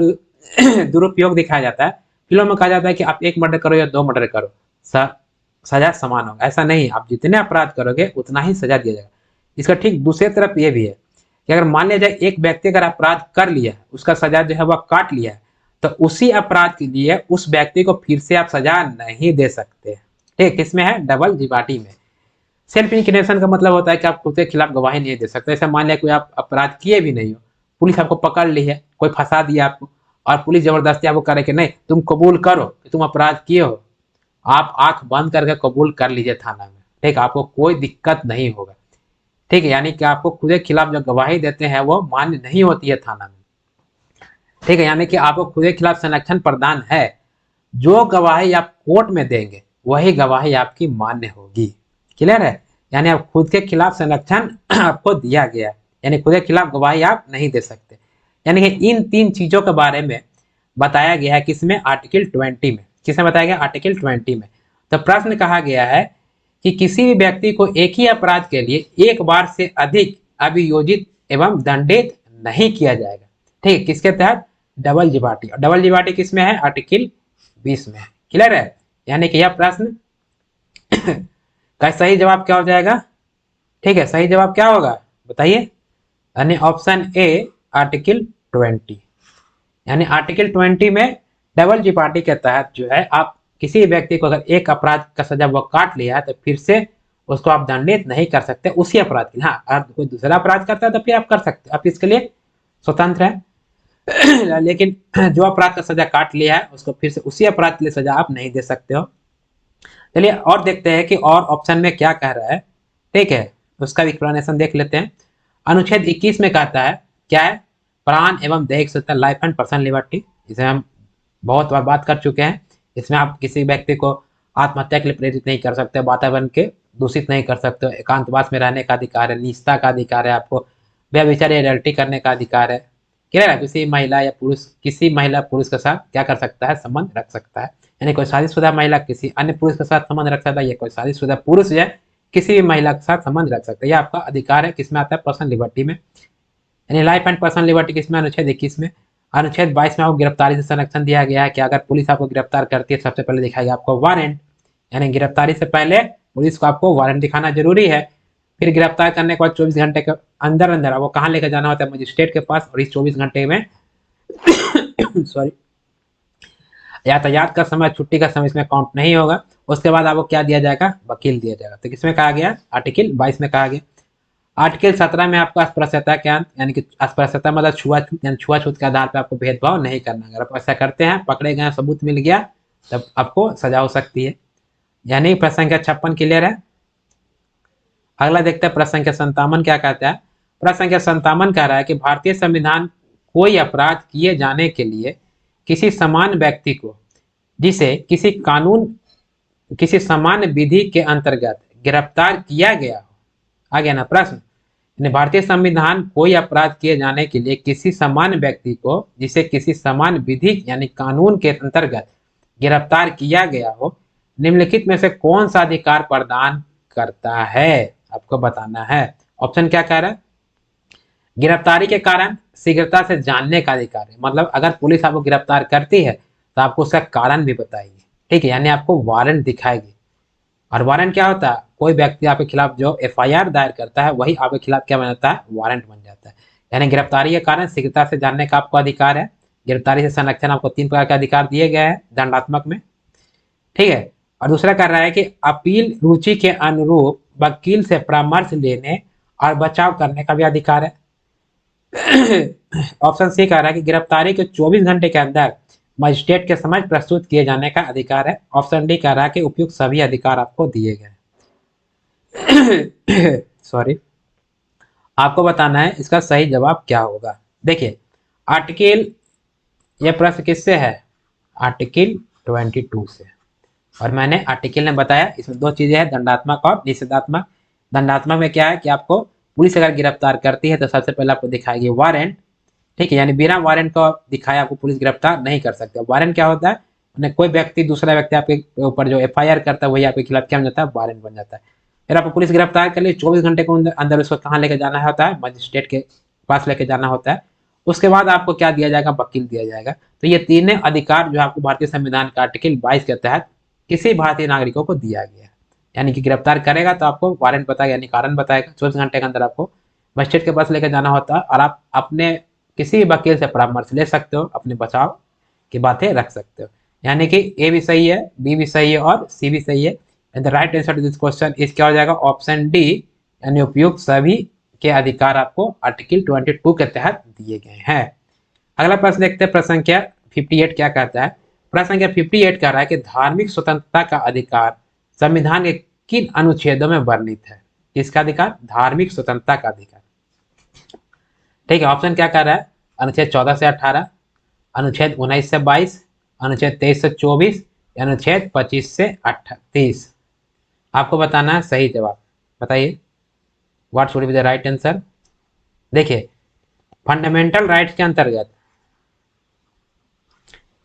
दुरुपयोग दिखाया जाता है। फिल्म में कहा जाता है कि आप 1 मर्डर करो या 2 मर्डर करो, सजा समान होगा। ऐसा नहीं, आप जितने अपराध करोगे उतना ही सजा दिया जाएगा। इसका ठीक दूसरी तरफ ये भी है कि अगर मान लिया जाए एक व्यक्ति अगर अपराध कर लिया, उसका सजा जो है वह काट लिया, तो उसी अपराध के लिए उस व्यक्ति को फिर से आप सजा नहीं दे सकते। ठीक, किसमें है, डबल जीपार्टी में। सेल्फ इंक्रिमिनेशन का मतलब होता है कि आप खुद के खिलाफ गवाही नहीं दे सकते। ऐसा मान लिया कोई आप अपराध किए भी नहीं हो, पुलिस आपको पकड़ ली है, कोई फंसा दिया आपको, और पुलिस जबरदस्ती आपको करे कि नहीं तुम कबूल करो कि तुम अपराध किए हो, आप आंख बंद करके कबूल कर लीजिए थाना में। ठीक, आपको कोई दिक्कत नहीं होगा। ठीक है, यानी कि आपको खुद के खिलाफ जो गवाही देते हैं वो मान्य नहीं होती है थाना में। ठीक है, यानी कि आपको खुद के खिलाफ संरक्षण प्रदान है। जो गवाही आप कोर्ट में देंगे वही गवाही आपकी मान्य होगी। क्लियर है, यानी आप खुद के खिलाफ संरक्षण आपको दिया गया है, यानी खुद के खिलाफ गवाही आप नहीं दे सकते। यानी कि इन 3 चीजों के बारे में बताया गया है किसमें, आर्टिकल 20 में। किसमें बताया गया, आर्टिकल 20 में। तो प्रश्न कहा गया है कि किसी भी व्यक्ति को एक ही अपराध के लिए एक बार से अधिक अभियोजित एवं दंडित नहीं किया जाएगा। ठीक है, किसके तहत, डबल जीपार्टी। और डबल जीपार्टी किसमें है, आर्टिकल 20 में। क्लियर है, यानी कि यह प्रश्न का सही जवाब क्या हो जाएगा। ठीक है, सही जवाब क्या होगा बताइए, यानी ऑप्शन ए आर्टिकल 20। यानी आर्टिकल 20 में डबल जीपार्टी के तहत जो है आप किसी व्यक्ति को अगर एक अपराध का सजा वो काट लिया है तो फिर से उसको आप दंडित नहीं कर सकते उसी अपराध के लिए। हाँ, अगर कोई दूसरा अपराध करता है तो फिर आप कर सकते, आप इसके लिए स्वतंत्र है। लेकिन जो अपराध का सजा काट लिया है उसको फिर से उसी अपराध के लिए सजा आप नहीं दे सकते हो। चलिए और देखते हैं कि और ऑप्शन में क्या कह रहा है। ठीक है, उसका एक्सप्लेनेशन देख लेते हैं। अनुच्छेद 21 में कहता है क्या है, प्राण एवं दैहिक स्वतंत्रता, लाइफ एंड पर्सनल लिबर्टी। इसे हम बहुत बार बात कर चुके हैं। इसमें आप किसी व्यक्ति को आत्महत्या के लिए प्रेरित नहीं कर सकते, वातावरण के दूषित नहीं कर सकते, एकांतवास में रहने का अधिकार है, निजता का अधिकार है, आपको व्यभिचार या रियलिटी करने का अधिकार है। क्लियर है? किसी महिला या पुरुष, किसी महिला पुरुष के साथ क्या कर सकता है, संबंध रख सकता है। यानी कोई शादीशुदा महिला किसी अन्य पुरुष के साथ संबंध रख सकता है, या कोई शादीशुदा पुरुष जो है किसी भी महिला के साथ संबंध रख सकता है। यह आपका अधिकार है, किसमें आता है, पर्सनल लिबर्टी में। यानी लाइफ एंड पर्सनल लिबर्टी किसमें, अनुच्छेद 21 में। अनुच्छेद 22 में आपको गिरफ्तारी से संरक्षण दिया गया है कि अगर पुलिस आपको गिरफ्तार करती है, सबसे पहले दिखाएगी आपको वारंट। यानी गिरफ्तारी से पहले पुलिस को आपको वारंट दिखाना जरूरी है। फिर गिरफ्तार करने के बाद 24 घंटे के अंदर अंदर आपको कहाँ लेकर जाना होता है, मजिस्ट्रेट के पास। और इस 24 घंटे में सॉरी, यातायात का समय, छुट्टी का समय इसमें काउंट नहीं होगा। उसके बाद आपको क्या दिया जाएगा, वकील दिया जाएगा। तो किसमें कहा गया, आर्टिकल 22 में कहा गया। आर्टिकल 17 में आपको अस्पृश्यता क्या, यानी कि अस्पृश्यता मतलब छुआछूत, यानी छुआछूत के आधार पर आपको भेदभाव नहीं करना। अगर आप ऐसा करते हैं, पकड़े गए, सबूत मिल गया, तब आपको सजा हो सकती है। यानी प्रश्न संख्या 56 क्लियर है। अगला देखते हैं प्रश्न संख्या 57 क्या कहता है। प्रश्न संख्या 57 कह रहा है कि भारतीय संविधान कोई अपराध किए जाने के लिए किसी समान व्यक्ति को, जिसे किसी कानून, किसी समान विधि के अंतर्गत गिरफ्तार किया गया हो। आ गया ना प्रश्न। भारतीय संविधान कोई अपराध किए जाने के लिए किसी समान व्यक्ति को, जिसे किसी समान विधि यानी कानून के अंतर्गत गिरफ्तार किया गया हो, निम्नलिखित में से कौन सा अधिकार प्रदान करता है, आपको बताना है। ऑप्शन क्या कह रहा है, गिरफ्तारी के कारण शीघ्रता से जानने का अधिकार है। मतलब अगर पुलिस आपको गिरफ्तार करती है तो आपको उसका कारण भी बताएगी, ठीक है, यानी आपको वारंट दिखाएगी। और वारंट क्या होता है, कोई व्यक्ति आपके खिलाफ जो एफआईआर दायर करता है, वही आपके खिलाफ क्या बन जाता है, वारंट बन जाता है। यानी गिरफ्तारी के कारण शीघ्रता से जानने का आपको अधिकार है। गिरफ्तारी से संरक्षण आपको 3 प्रकार के अधिकार दिए गए हैं दंडात्मक में, ठीक है। और दूसरा कर रहा है कि अपील रुचि के अनुरूप वकील से परामर्श लेने और बचाव करने का भी अधिकार है। ऑप्शन सी कह रहा है कि गिरफ्तारी के 24 घंटे के अंदर मजिस्ट्रेट के समक्ष प्रस्तुत किए जाने का अधिकार है। ऑप्शन डी कह रहा है कि उपयुक्त सभी अधिकार आपको दिए गए। सॉरी, आपको बताना है इसका सही जवाब क्या होगा। देखिए आर्टिकल, यह प्रश्न किससे है, आर्टिकल 22 से। और मैंने आर्टिकल ने बताया इसमें 2 चीजें हैं, दंडात्मक और निषेधात्मक। दंडात्मक में क्या है कि आपको पुलिस अगर गिरफ्तार करती है तो सबसे पहले आपको दिखाएगी वारंट, ठीक है, यानी बिना वारंट को दिखाए आपको पुलिस गिरफ्तार नहीं कर सकते। वारंट क्या होता है, कोई व्यक्ति, दूसरा व्यक्ति आपके ऊपर जो एफआईआर करता है, वही आपके खिलाफ क्या बन जाता है, वारंट बन जाता है। फिर आपको पुलिस गिरफ्तार कर ली, 24 घंटे के अंदर उसको कहाँ लेकर जाना होता है, मजिस्ट्रेट के पास लेकर जाना होता है। उसके बाद आपको क्या दिया जाएगा, वकील दिया जाएगा। तो ये तीनों अधिकार जो आपको भारतीय संविधान का आर्टिकल 22 के तहत किसी भारतीय नागरिकों को दिया गया है। यानी कि गिरफ्तार करेगा तो आपको वारंट बताएगा, यानी कारण बताएगा। 24 घंटे के अंदर आपको मजिस्ट्रेट के पास लेकर जाना होता है, और आप अपने किसी भी वकील से परामर्श ले सकते हो, अपने बचाव की बातें रख सकते हो। यानी कि ए भी सही है, बी भी सही है और सी भी सही है। The right answer to this question is क्या हो जाएगा, ऑप्शन डी, यानी उपयुक्त सभी के अधिकार आपको आर्टिकल 22 के तहत दिए गए हैं। अगला प्रश्न देखते हैं, प्रश्न संख्या 58 क्या कहता है। प्रश्न संख्या 58 कह रहा है कि धार्मिक स्वतंत्रता का अधिकार संविधान के किन अनुच्छेदों में वर्णित है। किसका अधिकार, धार्मिक स्वतंत्रता का अधिकार, ठीक है। ऑप्शन क्या कर रहा है, अनुच्छेद 14 से 18, अनुच्छेद 19 से 22, अनुच्छेद 23 से 24, अनुच्छेद 25 से 38। आपको बताना है सही जवाब, बताइए what should be the right answer. देखिए फंडामेंटल राइट्स के अंतर्गत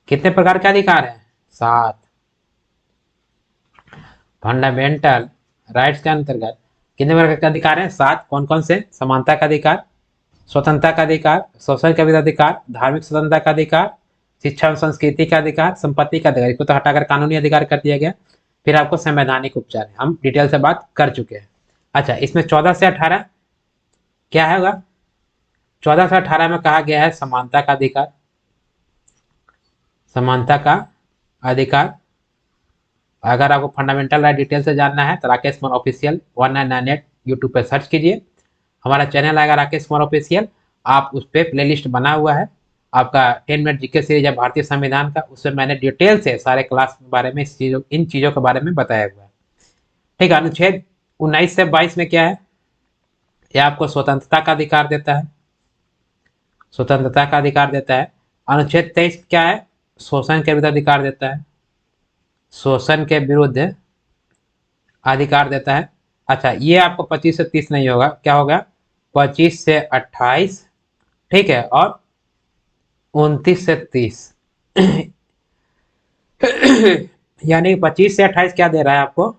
कितने प्रकार के अधिकार हैं, 7। फंडामेंटल राइट्स के अंतर्गत कितने प्रकार के अधिकार हैं, 7। कौन कौन से, समानता का अधिकार, स्वतंत्रता का अधिकार, शोषण का विरोध अधिकार, धार्मिक स्वतंत्रता का अधिकार, शिक्षा और संस्कृति का अधिकार, संपत्ति का अधिकार, इसको तो हटाकर कानूनी अधिकार कर दिया गया। फिर आपको संवैधानिक उपचार, हम डिटेल से बात कर चुके हैं। अच्छा, इसमें 14 से 18 क्या है होगा, 14 से 18 में कहा गया है समानता का अधिकार, समानता का अधिकार। अगर आपको फंडामेंटल राइट डिटेल से जानना है तो राकेश कुमार ऑफिशियल 1998 यूट्यूब पे सर्च कीजिए, हमारा चैनल आएगा राकेश कुमार ऑफिशियल, आप उस पर प्लेलिस्ट बना हुआ है आपका 10 मिनट जीके सीरीज है भारतीय संविधान का, उसमें मैंने डिटेल से सारे क्लास के बारे में इन चीज़ों के बारे में बताया हुआ है, ठीक है। अनुच्छेद 19 से 22 में क्या है, यह आपको स्वतंत्रता का अधिकार देता है, स्वतंत्रता का अधिकार देता है। अनुच्छेद 23 क्या है, शोषण के विरुद्ध अधिकार देता है, शोषण के विरुद्ध अधिकार देता है। अच्छा, ये आपको 25 से 30 नहीं होगा, क्या होगा 25 से 28, ठीक है, और 29 से 30 यानी 25 से 28 क्या दे रहा है आपको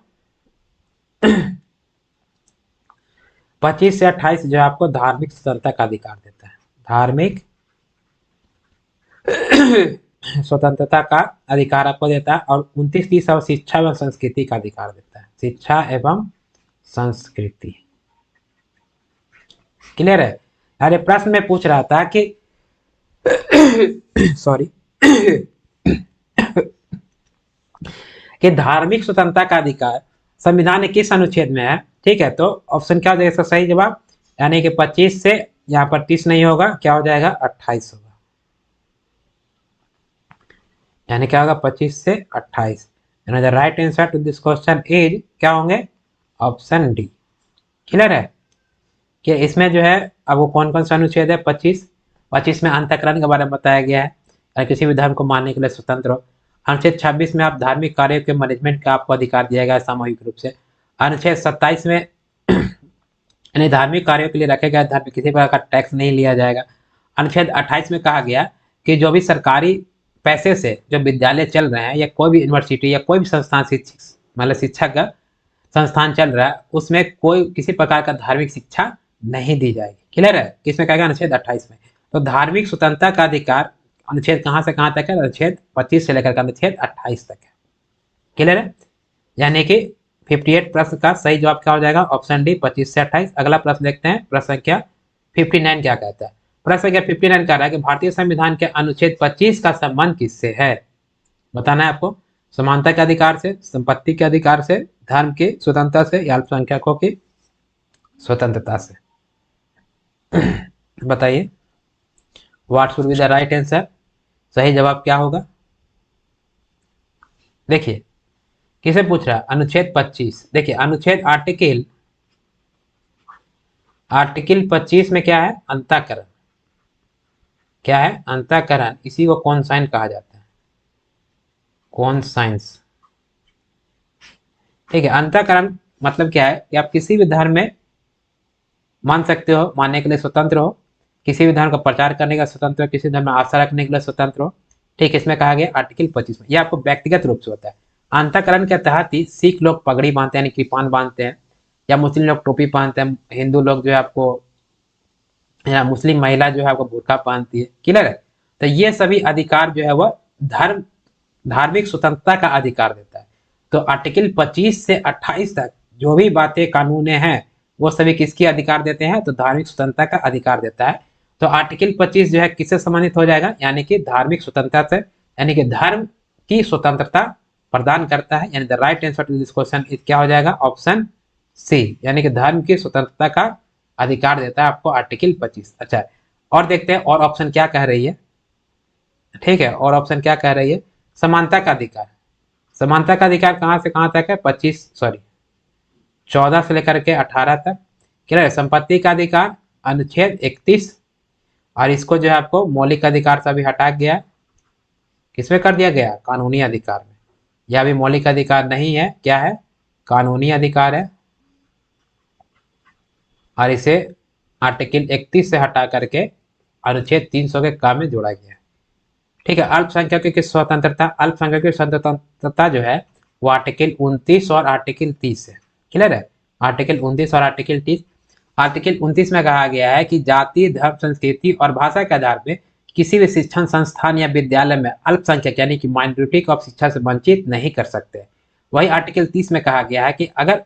25 से 28 जो है आपको धार्मिक स्वतंत्रता का अधिकार देता है, धार्मिक स्वतंत्रता का अधिकार आपको देता है। और 29-30 और शिक्षा एवं संस्कृति का अधिकार देता है, शिक्षा एवं संस्कृति। क्लियर है। अरे प्रश्न में पूछ रहा था कि सॉरी कि धार्मिक स्वतंत्रता का अधिकार संविधान के किस अनुच्छेद में है, ठीक है, तो ऑप्शन क्या हो जाएगा इसका सही जवाब, यानी कि 25 से यहाँ पर 30 नहीं होगा, क्या हो जाएगा 28 होगा, यानी क्या होगा 25 से 28। The right answer to this question is क्या होंगे ऑप्शन डी। क्लियर है कि इसमें जो है अब वो कौन कौन सा अनुच्छेद है 25 में अंतःकरण के बारे में बताया गया है, किसी भी धर्म को मानने के लिए स्वतंत्र हो। अनुच्छेद 26 में आप धार्मिक कार्यों के मैनेजमेंट का आपको अधिकार दिया गया है सामूहिक रूप से। अनुच्छेद 27 में यानी धार्मिक कार्यों के लिए रखे गए धर्म किसी प्रकार का टैक्स नहीं लिया जाएगा। अनुच्छेद 28 में कहा गया कि जो भी सरकारी पैसे से जो विद्यालय चल रहे हैं या कोई भी यूनिवर्सिटी या कोई भी संस्थान शिक्षक मतलब शिक्षा का संस्थान चल रहा है उसमें कोई किसी प्रकार का धार्मिक शिक्षा नहीं दी जाएगी। क्लियर है, किसमें कहेगा अनुच्छेद 28 में। तो धार्मिक स्वतंत्रता का अधिकार अनुच्छेद कहां से कहां तक है, अनुच्छेद 25 से लेकर अनुच्छेद 28 तक है। क्लियर है, यानी कि 58 प्रश्न का सही जवाब क्या हो जाएगा ऑप्शन डी 25 से 28। अगला प्रश्न देखते हैं, प्रश्न संख्या 59 क्या कहता है। प्रश्न संख्या 59 कह रहा है कि भारतीय संविधान के अनुच्छेद 25 का संबंध किससे है, बताना है आपको। समानता के अधिकार से, संपत्ति के अधिकार से, धर्म की स्वतंत्रता से या अल्पसंख्यकों की स्वतंत्रता से। बताइए what should be the right answer, सही जवाब क्या होगा। देखिए किसे पूछ रहा है अनुच्छेद 25। देखिए अनुच्छेद आर्टिकल 25 में क्या है अंतःकरण, क्या है अंतःकरण, इसी को कॉन्साइन कहा जाता है, कॉन्साइंस। ठीक है, अंतःकरण मतलब क्या है कि आप किसी भी धर्म में मान सकते हो, मानने के लिए स्वतंत्र हो, किसी भी धर्म का प्रचार करने का स्वतंत्र हो, किसी धर्म में आस्था रखने के लिए स्वतंत्र हो। ठीक है, इसमें कहा गया आर्टिकल 25 में, यह आपको व्यक्तिगत रूप से होता है। अंतःकरण के तहत ही सिख लोग पगड़ी बांधते हैं यानी कृपान बांधते हैं, या मुस्लिम लोग टोपी पहनते हैं, हिंदू लोग जो है आपको या मुस्लिम महिला जो है आपको बुर्का पहनती है। क्लियर है, तो ये सभी अधिकार जो है वह धार्मिक स्वतंत्रता का अधिकार देता है। तो आर्टिकल 25 से 28 तक जो भी बातें कानून हैं वो सभी किसकी अधिकार देते हैं, तो धार्मिक स्वतंत्रता का अधिकार देता है। तो आर्टिकल 25 जो है किससे संबंधित हो जाएगा, यानी कि धार्मिक स्वतंत्रता से, यानी कि धर्म की स्वतंत्रता प्रदान करता है। यानी the right answer to this question क्या हो जाएगा ऑप्शन सी, यानी कि धर्म की स्वतंत्रता का अधिकार देता है आपको आर्टिकल 25। अच्छा, और देखते हैं और ऑप्शन क्या कह रही है। ठीक है, और ऑप्शन क्या कह रही है, समानता का अधिकार। समानता का अधिकार कहां से कहां तक है 14 से लेकर के 18 तक। क्या है, संपत्ति का अधिकार अनुच्छेद 31, और इसको जो है आपको मौलिक अधिकार से भी हटा गया, किसमें कर दिया गया कानूनी अधिकार में। यह भी मौलिक अधिकार नहीं है, क्या है कानूनी अधिकार है, और इसे आर्टिकल 31 से हटा करके अनुच्छेद 300 के काम में जोड़ा गया है। ठीक है, अल्पसंख्यकों की स्वतंत्रता, अल्पसंख्यकों की स्वतंत्रता जो है वो आर्टिकल 29 और आर्टिकल 30 है। क्लियर है, आर्टिकल 29 और आर्टिकल 30। आर्टिकल 29 में कहा गया है कि जाति, धर्म, संस्कृति और भाषा के आधार पर किसी भी शिक्षण संस्थान या विद्यालय में अल्पसंख्यक यानी कि माइनॉरिटी को आप शिक्षा से वंचित नहीं कर सकते। वही आर्टिकल 30 में कहा गया है कि अगर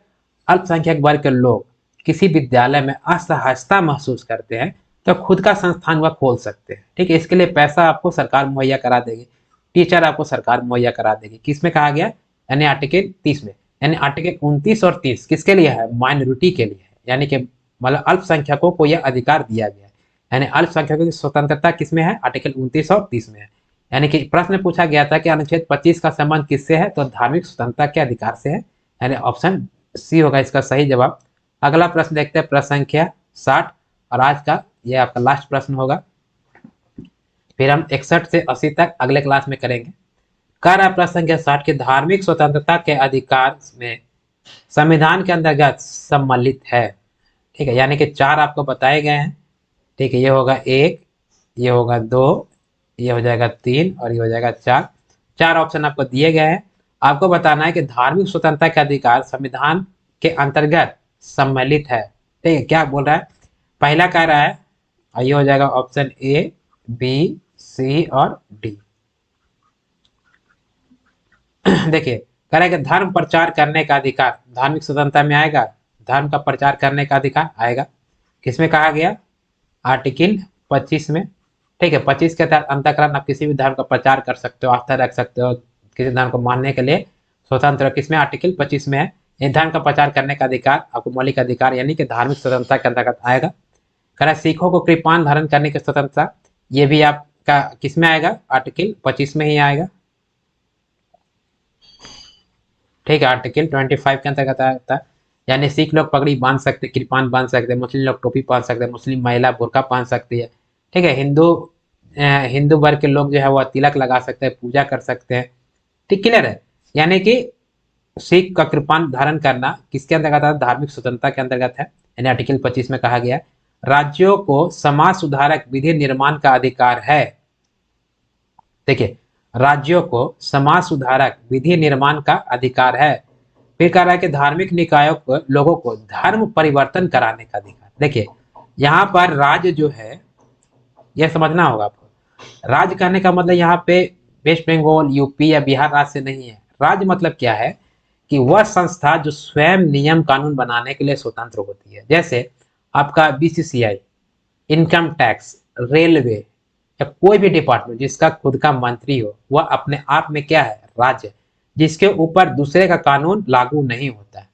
अल्पसंख्यक वर्ग के लोग किसी विद्यालय में असहायता महसूस करते हैं तो खुद का संस्थान वह खोल सकते हैं। ठीक है, इसके लिए पैसा आपको सरकार मुहैया करा देगी, टीचर आपको सरकार मुहैया करा देगी। किसमें कहा गया, यानी आर्टिकल 30 में। यानी आर्टिकल 29 और 30 किसके लिए है, माइनॉरिटी के लिए है, यानी कि मतलब अल्पसंख्यकों को यह अधिकार दिया गया है। यानी अल्पसंख्यकों की स्वतंत्रता किसमें है, आर्टिकल 29 और 30 में है। यानी कि प्रश्न पूछा गया था कि अनुच्छेद 25 का संबंध किससे है, तो धार्मिक स्वतंत्रता के अधिकार से है, यानी ऑप्शन सी होगा इसका सही जवाब। अगला प्रश्न देखते हैं, प्रश्न संख्या 60, और आज का यह आपका लास्ट प्रश्न होगा, फिर हम 61 से 80 तक अगले क्लास में करेंगे। कह रहा है प्रश्न संख्या 60 की धार्मिक स्वतंत्रता के अधिकार में संविधान के अंतर्गत सम्मिलित है। ठीक है, यानी कि 4 आपको बताए गए हैं। ठीक है, ये होगा 1, ये होगा 2, ये हो जाएगा 3 और ये हो जाएगा 4। 4 ऑप्शन आपको दिए गए हैं। आपको बताना है कि धार्मिक स्वतंत्रता के अधिकार संविधान के अंतर्गत सम्मिलित है। ठीक है, क्या बोल रहा है? पहला कह रहा है, ये हो जाएगा ऑप्शन ए, बी, सी और डी। देखिए, कह रहा है कि धर्म प्रचार करने का अधिकार धार्मिक स्वतंत्रता में आएगा। धर्म का प्रचार करने का अधिकार आएगा। किसमें कहा गया? आर्टिकल 25 में। ठीक है, 25 के तहत अंतःकरण आप किसी भी धर्म का प्रचार कर सकते हो, आस्था रख सकते हो, किसी धर्म को मानने के लिए स्वतंत्र। किसमें? आर्टिकल 25 में है। ये धर्म का प्रचार करने का अधिकार आपको मौलिक अधिकार यानी कि धार्मिक स्वतंत्रता के अंतर्गत आएगा। कह रहा है सिखों को कृपाण धारण करने की स्वतंत्रता, ये भी आपका किसमें आएगा? आर्टिकल 25 में ही आएगा। ठीक है, आर्टिकल 25 के अंतर्गत आता है। यानी सिख लोग पगड़ी बांध सकते, कृपान बांध सकते, मुस्लिम लोग टोपी पहन सकते, मुस्लिम महिला बुर्का पहन सकती है। ठीक है, हिंदू वर्ग के लोग जो है वह तिलक लगा सकते हैं, पूजा कर सकते हैं। ठीक, क्लियर है? यानी कि सिख का कृपान धारण करना किसके अंतर्गत आता है? धार्मिक स्वतंत्रता के अंतर्गत है। यानी आर्टिकल 25 में कहा गया है राज्यों को समाज सुधारक विधि निर्माण का अधिकार है। देखिए, राज्यों को समाज सुधारक विधि निर्माण का अधिकार है। फिर कह रहा है कि धार्मिक निकायों को लोगों को धर्म परिवर्तन कराने का अधिकार। देखिए, यहाँ पर राज्य जो है यह समझना होगा आपको। राज्य कहने का मतलब यहाँ पे वेस्ट बंगाल, यूपी या बिहार राज्य से नहीं है। राज्य मतलब क्या है कि वह संस्था जो स्वयं नियम कानून बनाने के लिए स्वतंत्र होती है। जैसे आपका बीसीसीआई, इनकम टैक्स, रेलवे या कोई भी डिपार्टमेंट जिसका खुद का मंत्री हो, वह अपने आप में क्या है? राज्य, जिसके ऊपर दूसरे का कानून लागू नहीं होता है।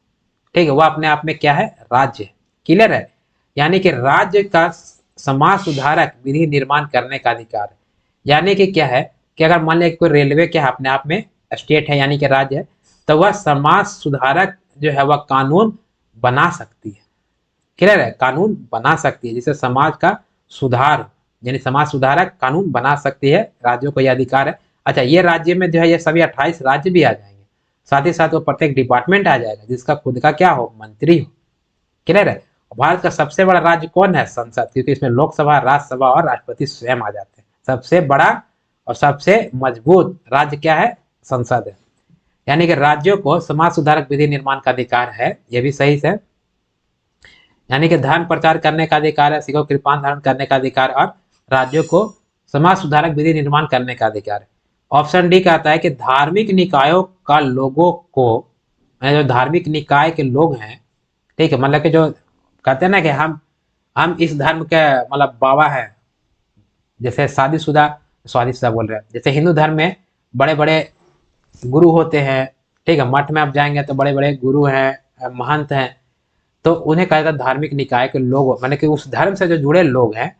ठीक है, वह अपने आप में क्या है? राज्य। क्लियर है? यानी कि राज्य का समाज सुधारक विधि निर्माण करने का अधिकार है। यानी कि क्या है कि अगर मान लिया कोई रेलवे क्या है अपने आप में स्टेट है यानी कि राज्य है, तो वह समाज सुधारक जो है वह कानून बना सकती है। क्लियर है? कानून बना सकती है जिससे समाज का सुधार, यानी समाज सुधारक कानून बना सकती है। राज्यों को यह अधिकार है। अच्छा, ये राज्य में जो है ये सभी 28 राज्य भी आ जाएंगे। साथ ही साथ वो प्रत्येक डिपार्टमेंट आ जाएगा जिसका खुद का क्या हो? मंत्री हो। क्लियर है? भारत का सबसे बड़ा राज्य कौन है? संसद, क्योंकि इसमें लोकसभा, राज्यसभा और राष्ट्रपति स्वयं आ जाते हैं। सबसे बड़ा और सबसे मजबूत राज्य क्या है? संसद है। यानी कि राज्यों को समाज सुधारक विधि निर्माण का अधिकार है, यह भी सही है। यानी कि धर्म प्रचार करने का अधिकार है, सिखों कृपान धारण करने का अधिकार और राज्यों को समाज सुधारक विधि निर्माण करने का अधिकार है। ऑप्शन डी कहता है कि धार्मिक निकायों का लोगों को, जो धार्मिक निकाय के लोग हैं, ठीक है, मतलब कि जो कहते हैं ना कि हम इस धर्म के मतलब बाबा है, जैसे शादीशुदा, शादीशुदा बोल रहे हैं, जैसे हिंदू धर्म में बड़े बड़े गुरु होते हैं। ठीक है, मठ में आप जाएंगे तो बड़े बड़े गुरु हैं, महंत हैं, तो उन्हें कहा जाता है धार्मिक निकाय के लोग, माने कि उस धर्म से जो जुड़े लोग हैं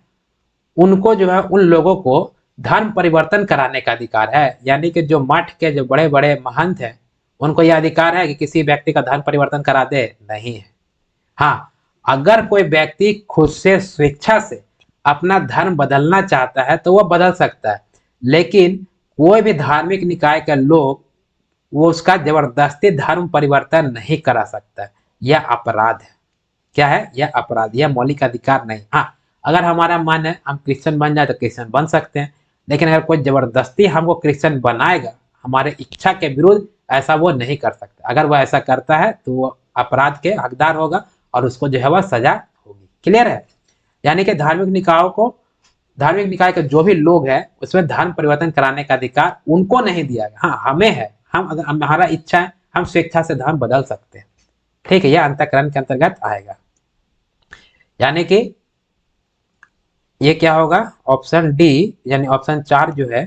उनको जो है उन लोगों को धर्म परिवर्तन कराने का अधिकार है। यानी कि जो मठ के जो बड़े बड़े महंत हैं उनको यह अधिकार है कि किसी व्यक्ति का धर्म परिवर्तन करा दे, नहीं है। हाँ, अगर कोई व्यक्ति खुद से स्वेच्छा से अपना धर्म बदलना चाहता है तो वह बदल सकता है, लेकिन कोई भी धार्मिक निकाय के लोग वो उसका जबरदस्ती धर्म परिवर्तन नहीं करा सकता है। यह अपराध है। क्या है? यह अपराध, यह मौलिक अधिकार नहीं। हाँ, अगर हमारा मन है हम क्रिश्चियन बन जाए तो क्रिश्चियन बन सकते हैं, लेकिन अगर कोई जबरदस्ती हमको क्रिश्चियन बनाएगा हमारे इच्छा के विरुद्ध, ऐसा वो नहीं कर सकता। अगर वह ऐसा करता है तो वो अपराध के हकदार होगा और उसको जो है वह सजा होगी। क्लियर है? यानी कि धार्मिक निकायों को, धार्मिक निकाय के जो भी लोग हैं उसमें धर्म परिवर्तन कराने का अधिकार उनको नहीं दिया गया। हाँ, हमें है। हम अगर हमारा इच्छा है हम स्वेच्छा से धर्म बदल सकते हैं। ठीक है, यह अंतःकरण के अंतर्गत आएगा। यानी कि ये क्या होगा? ऑप्शन डी, यानी ऑप्शन 4 जो है,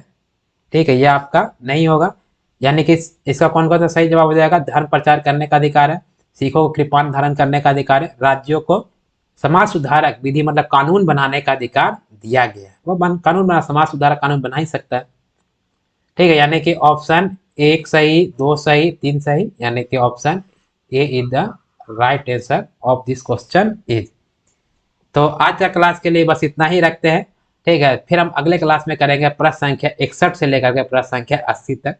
ठीक है, ये आपका नहीं होगा। यानी कि इसका कौन कौन सा सही जवाब हो जाएगा? धर्म प्रचार करने का अधिकार है, सिखों को कृपान धारण करने का अधिकार है, राज्यों को समाज सुधारक विधि मतलब कानून बनाने का अधिकार दिया गया है। वो कानून बना, समाज सुधारक कानून बना ही सकता है। ठीक है, यानी कि ऑप्शन 1 सही, 2 सही, 3 सही, यानी कि option A is the right answer of this question is. तो आज का क्लास के लिए बस इतना ही रखते हैं। ठीक है, फिर हम अगले क्लास में करेंगे प्रश्न संख्या 61 से लेकर के प्रश्न संख्या 80 तक।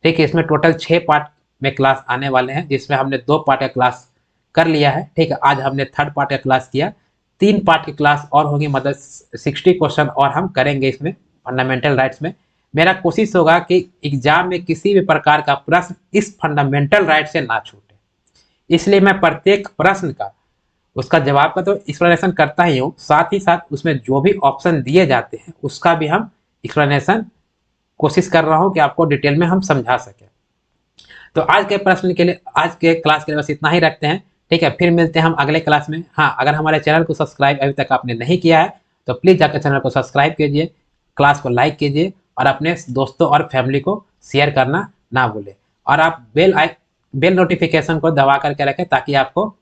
ठीक है, इसमें टोटल 6 पार्ट में क्लास आने वाले हैं, जिसमें हमने 2 पार्ट का क्लास कर लिया है। ठीक है, आज हमने 3rd पार्ट का क्लास किया, 3 पार्ट की क्लास और होगी, मतलब 60 क्वेश्चन और हम करेंगे इसमें फंडामेंटल राइट्स में। मेरा कोशिश होगा कि एग्जाम में किसी भी प्रकार का प्रश्न इस फंडामेंटल राइट से ना छूटे, इसलिए मैं प्रत्येक प्रश्न का उसका जवाब का तो एक्सप्लेनेशन करता ही हूँ, साथ ही साथ उसमें जो भी ऑप्शन दिए जाते हैं उसका भी हम एक्सप्लेनेशन कोशिश कर रहा हूँ कि आपको डिटेल में हम समझा सकें। तो आज के प्रश्न के लिए, आज के क्लास के लिए बस इतना ही रखते हैं। ठीक है, फिर मिलते हैं हम अगले क्लास में। हाँ, अगर हमारे चैनल को सब्सक्राइब अभी तक आपने नहीं किया है तो प्लीज़ जाकर चैनल को सब्सक्राइब कीजिए, क्लास को लाइक कीजिए और अपने दोस्तों और फैमिली को शेयर करना ना भूलें। और आप बेल नोटिफिकेशन को दबा करके रखें ताकि आपको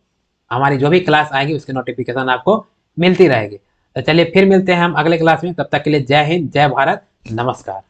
हमारी जो भी क्लास आएगी उसकी नोटिफिकेशन आपको मिलती रहेगी। तो चलिए फिर मिलते हैं हम अगले क्लास में, तब तक के लिए जय हिंद, जय भारत, नमस्कार।